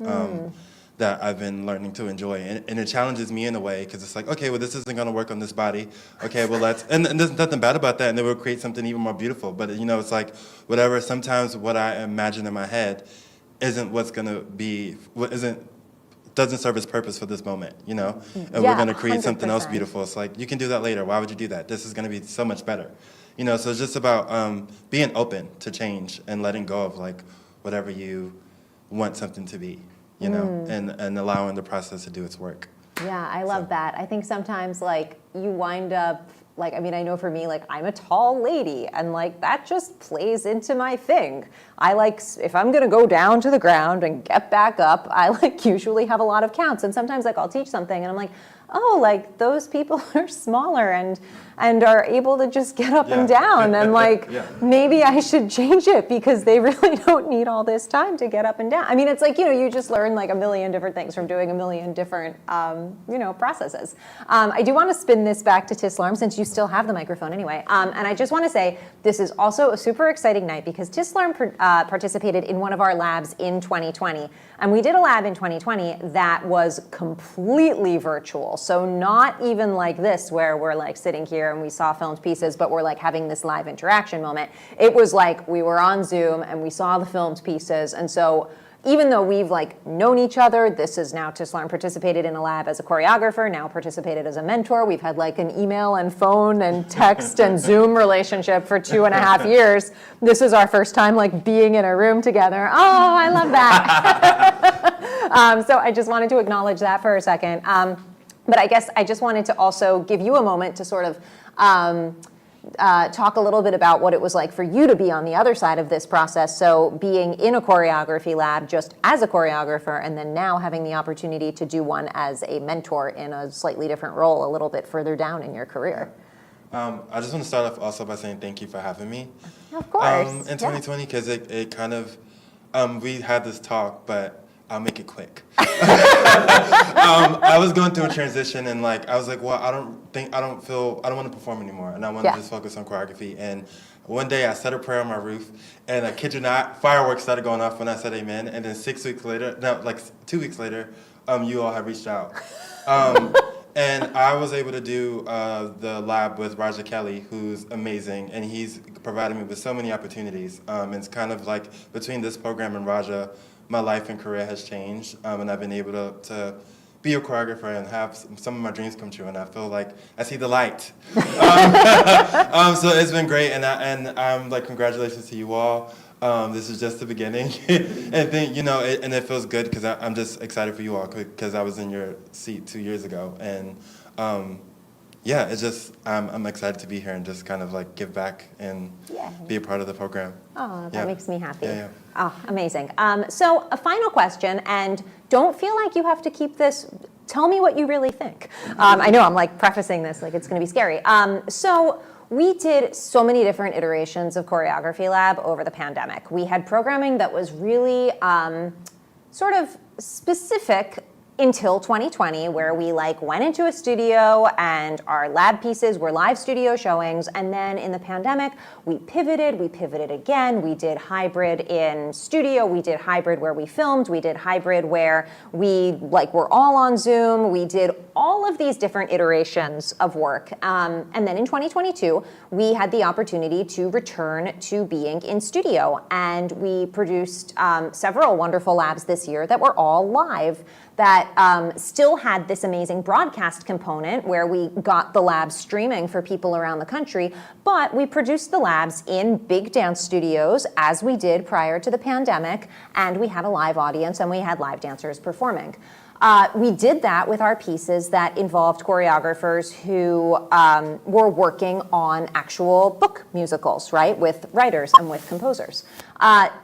That I've been learning to enjoy. And it challenges me in a way, because it's like, okay, well, this isn't gonna work on this body. Okay, well, and there's nothing bad about that, and then we'll create something even more beautiful. But, it's like, whatever, sometimes what I imagine in my head isn't what's gonna be, doesn't serve its purpose for this moment, And we're gonna create something else beautiful. It's like, you can do that later. Why would you do that? This is gonna be so much better. So it's just about being open to change and letting go of, like, whatever you want something to be. And allowing the process to do its work. Yeah, I love that. I think sometimes, like, you wind up, like, I mean, I know for me, like, I'm a tall lady, and, like, that just plays into my thing. I like, if I'm gonna go down to the ground and get back up, I, like, usually have a lot of counts. And sometimes, like, I'll teach something, and I'm like, oh, like, those people are smaller and are able to just get up and down, and, like, maybe I should change it because they really don't need all this time to get up and down. I mean, it's like, you just learn, like, a million different things from doing a million different, processes. I do want to spin this back to Tislarm, since you still have the microphone anyway, and I just want to say this is also a super exciting night because Tislarm participated in one of our labs in 2020, and we did a lab in 2020 that was completely virtual. So not even like this, where we're like sitting here and we saw filmed pieces, but we're like having this live interaction moment. It was like we were on Zoom and we saw the filmed pieces. And so even though we've like known each other, this is now Tislarm participated in a lab as a choreographer, now participated as a mentor. We've had like an email and phone and text and Zoom relationship for 2.5 years. This is our first time like being in a room together. Oh, I love that. So I just wanted to acknowledge that for a second. But I guess I just wanted to also give you a moment to sort of talk a little bit about what it was like for you to be on the other side of this process. So being in a choreography lab just as a choreographer, and then now having the opportunity to do one as a mentor in a slightly different role a little bit further down in your career. I just want to start off also by saying thank you for having me. Of course. In 2020, because it kind of, we had this talk, but I'll make it quick. I was going through a transition, and like I was like, well, I don't want to perform anymore, and I want to just focus on choreography. And one day I said a prayer on my roof, and I kid you not, fireworks started going off when I said amen. And then 2 weeks later, you all have reached out. And I was able to do the lab with Raja Kelly, who's amazing, and he's provided me with so many opportunities. And it's kind of like between this program and Raja, my life and career has changed, and I've been able to be a choreographer and have some of my dreams come true, and I feel like I see the light. So it's been great, and I'm like, congratulations to you all. This is just the beginning, and then and it feels good because I'm just excited for you all because I was in your seat 2 years ago, and it's just I'm excited to be here and just kind of like give back and be a part of the program. Oh, that makes me happy. Yeah. Oh, amazing. So a final question, and don't feel like you have to keep this. Tell me what you really think. I know I'm like prefacing this like it's going to be scary. So we did so many different iterations of Choreography Lab over the pandemic. We had programming that was really sort of specific until 2020, where we like went into a studio and our lab pieces were live studio showings. And then in the pandemic, we pivoted again. We did hybrid in studio. We did hybrid where we filmed. We did hybrid where we like were all on Zoom. We did all of these different iterations of work. And then in 2022, we had the opportunity to return to being in studio. And we produced several wonderful labs this year that were all live, that still had this amazing broadcast component where we got the labs streaming for people around the country, but we produced the labs in big dance studios as we did prior to the pandemic, and we had a live audience and we had live dancers performing. We did that with our pieces that involved choreographers who were working on actual book musicals, right, with writers and with composers.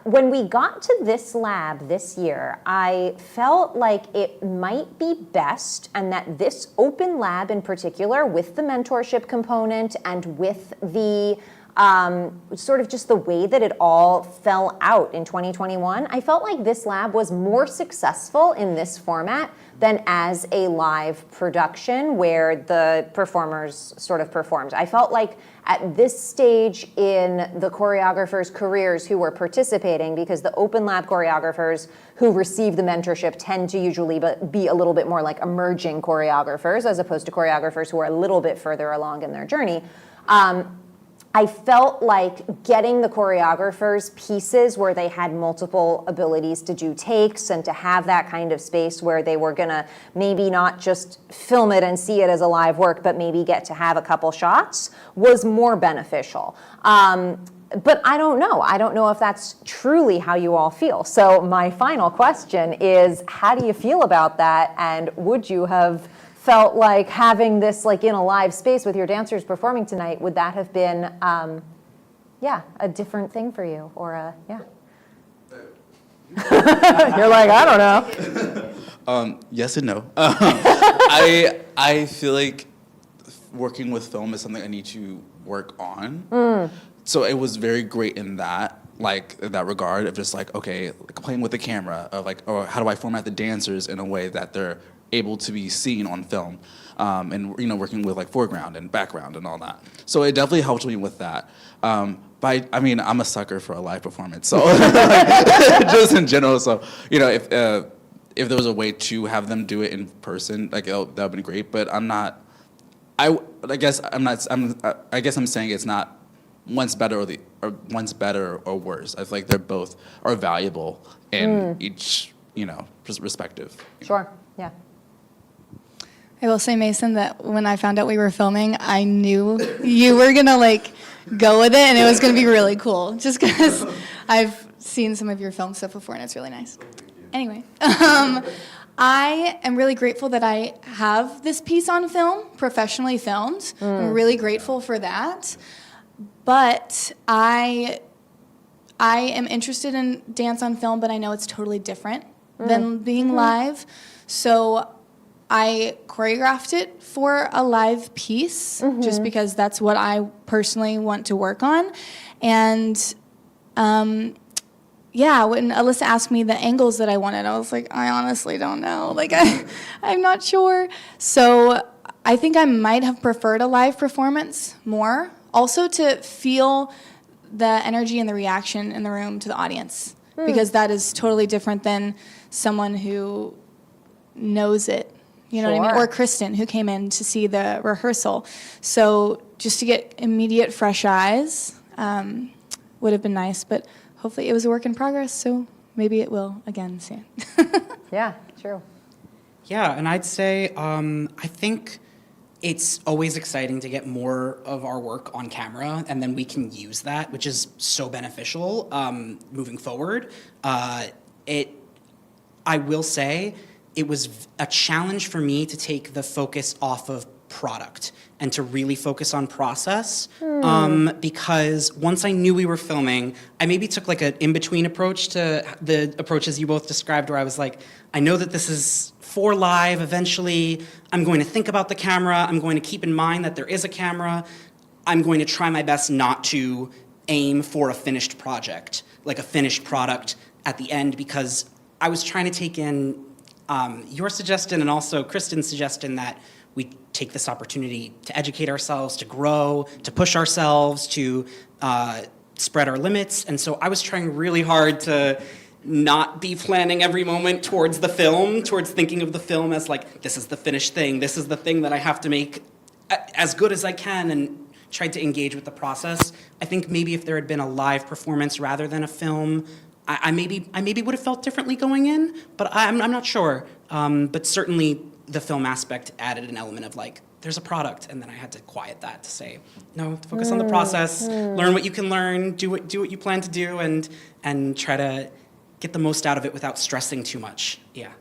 When we got to this lab this year, I felt like it might be best, and that this open lab in particular, with the mentorship component and with the sort of just the way that it all fell out in 2021, I felt like this lab was more successful in this format than as a live production where the performers sort of performed. I felt like at this stage in the choreographers' careers who were participating, because the open lab choreographers who receive the mentorship tend to usually be a little bit more like emerging choreographers as opposed to choreographers who are a little bit further along in their journey. I felt like getting the choreographers pieces where they had multiple abilities to do takes and to have that kind of space where they were gonna maybe not just film it and see it as a live work, but maybe get to have a couple shots was more beneficial. But I don't know. I don't know if that's truly how you all feel. So my final question is, how do you feel about that? And would you have felt like having this like in a live space with your dancers performing tonight, would that have been, a different thing for you, or You're like, I don't know. Yes and no. I feel like working with film is something I need to work on. So it was very great in that, like in that regard of just like, okay, like playing with the camera of like, oh, how do I format the dancers in a way that they're able to be seen on film, and working with like foreground and background and all that. So it definitely helped me with that. But I mean, I'm a sucker for a live performance, so just in general. So if there was a way to have them do it in person, like that would be great. But I'm not. I guess I'm saying it's not one's better or worse. I feel like they're both are valuable in each perspective. Sure. Yeah. I will say, Mason, that when I found out we were filming, I knew you were going to like go with it, and it was going to be really cool, just because I've seen some of your film stuff before, and it's really nice. Anyway, I am really grateful that I have this piece on film, professionally filmed. I'm really grateful for that. But I am interested in dance on film, but I know it's totally different than being live. So I choreographed it for a live piece, just because that's what I personally want to work on. And when Alyssa asked me the angles that I wanted, I was like, I honestly don't know. Like, I'm not sure. So I think I might have preferred a live performance more, also to feel the energy and the reaction in the room to the audience, because that is totally different than someone who knows it. You know what I mean? Or Kristen, who came in to see the rehearsal. So just to get immediate fresh eyes would have been nice, but hopefully it was a work in progress, so maybe it will again soon. Yeah, true. Yeah, and I'd say I think it's always exciting to get more of our work on camera, and then we can use that, which is so beneficial moving forward. I will say, it was a challenge for me to take the focus off of product and to really focus on process, because once I knew we were filming, I maybe took like an in-between approach to the approaches you both described, where I was like, I know that this is for live eventually, I'm going to think about the camera, I'm going to keep in mind that there is a camera, I'm going to try my best not to aim for a finished project, like a finished product at the end, because I was trying to take in your suggestion and also Kristen's suggestion that we take this opportunity to educate ourselves, to grow, to push ourselves, to spread our limits. And so I was trying really hard to not be planning every moment towards the film, towards thinking of the film as like, this is the finished thing, this is the thing that I have to make as good as I can, and tried to engage with the process. I think maybe if there had been a live performance rather than a film, I maybe would have felt differently going in, but I'm not sure. But certainly the film aspect added an element of like, there's a product, and then I had to quiet that to say, no, focus on the process, learn what you can learn, do what you plan to do, and try to get the most out of it without stressing too much. Yeah.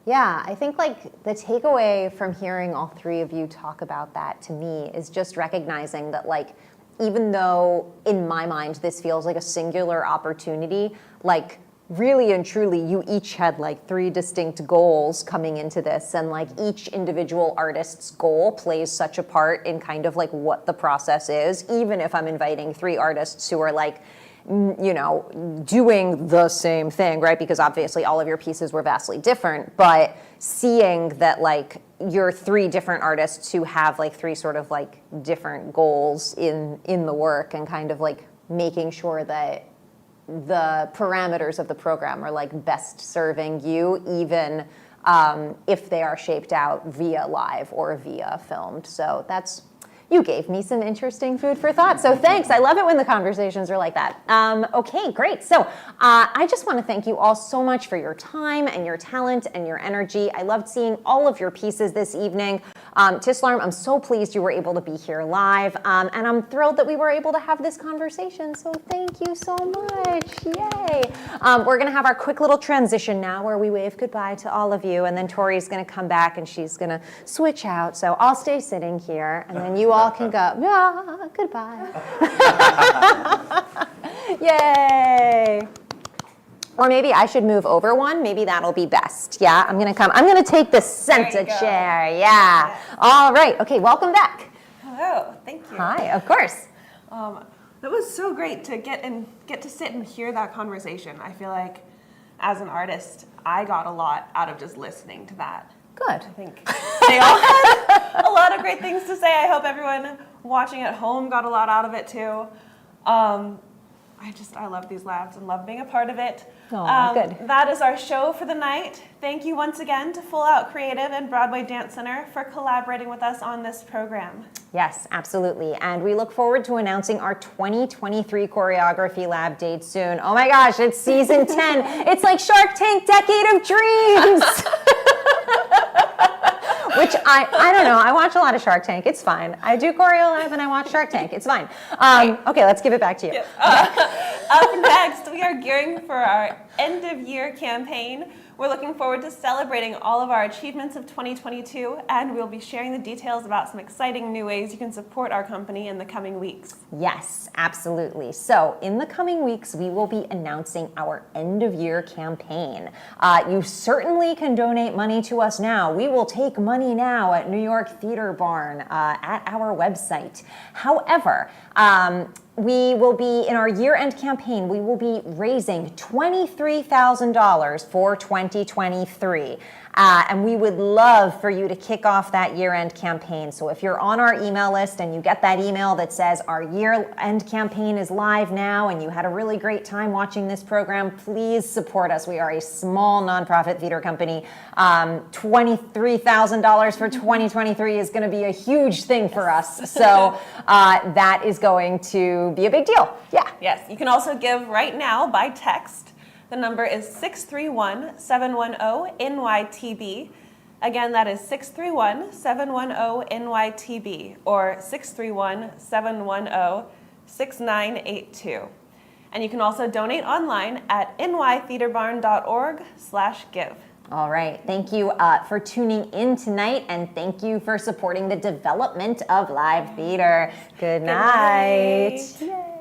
Yeah, I think like the takeaway from hearing all three of you talk about that to me is just recognizing that like, even though in my mind this feels like a singular opportunity, like really and truly you each had like 3 distinct goals coming into this, and like each individual artist's goal plays such a part in kind of like what the process is, even if I'm inviting 3 artists who are like, you know, doing the same thing, right? Because obviously all of your pieces were vastly different, but seeing that like you're 3 different artists who have like 3 sort of like different goals in the work, and kind of like making sure that the parameters of the program are like best serving you, even if they are shaped out via live or via filmed. So you gave me some interesting food for thought, so thanks. I love it when the conversations are like that. Okay, great. So I just want to thank you all so much for your time and your talent and your energy. I loved seeing all of your pieces this evening. Tislarm, I'm so pleased you were able to be here live, and I'm thrilled that we were able to have this conversation, so thank you so much. Yay. We're going to have our quick little transition now where we wave goodbye to all of you, and then Tori's going to come back and she's going to switch out, so I'll stay sitting here, and then you all can go, yeah, goodbye. Yay. Or maybe I should move over one. Maybe that'll be best. Yeah, I'm gonna take the center chair. Yeah. All right. Okay, welcome back. Hello, thank you. Hi, of course. That was so great to get to sit and hear that conversation. I feel like as an artist, I got a lot out of just listening to that. Good. I think they all had a lot of great things to say. I hope everyone watching at home got a lot out of it too. I love these labs and love being a part of it. Oh, good. That is our show for the night. Thank you once again to Full Out Creative and Broadway Dance Center for collaborating with us on this program. Yes, absolutely. And we look forward to announcing our 2023 Choreography Lab date soon. Oh my gosh, it's season 10. It's like Shark Tank Decade of Dreams. Which I don't know. I watch a lot of Shark Tank. It's fine. I do Choreo Lab and I watch Shark Tank. It's fine. Okay, let's give it back to you. Yep. Up next, we are gearing for our end of year campaign. We're looking forward to celebrating all of our achievements of 2022, and we'll be sharing the details about some exciting new ways you can support our company in the coming weeks. Yes, absolutely. So in the coming weeks, we will be announcing our end of year campaign. You certainly can donate money to us now. We will take money now at New York Theater Barn at our website. However, we will be, in our year-end campaign, we will be raising $23,000 for 2023. And we would love for you to kick off that year-end campaign. So if you're on our email list and you get that email that says our year-end campaign is live now and you had a really great time watching this program, please support us. We are a small nonprofit theater company. $23,000 for 2023 is going to be a huge thing for us. So that is going to be a big deal. Yeah. Yes. You can also give right now by text. The number is 631-710-NYTB. Again, that is 631-710-NYTB or 631-710-6982. And you can also donate online at nytheaterbarn.org/give. All right. Thank you for tuning in tonight, and thank you for supporting the development of live theater. Good night. Yay.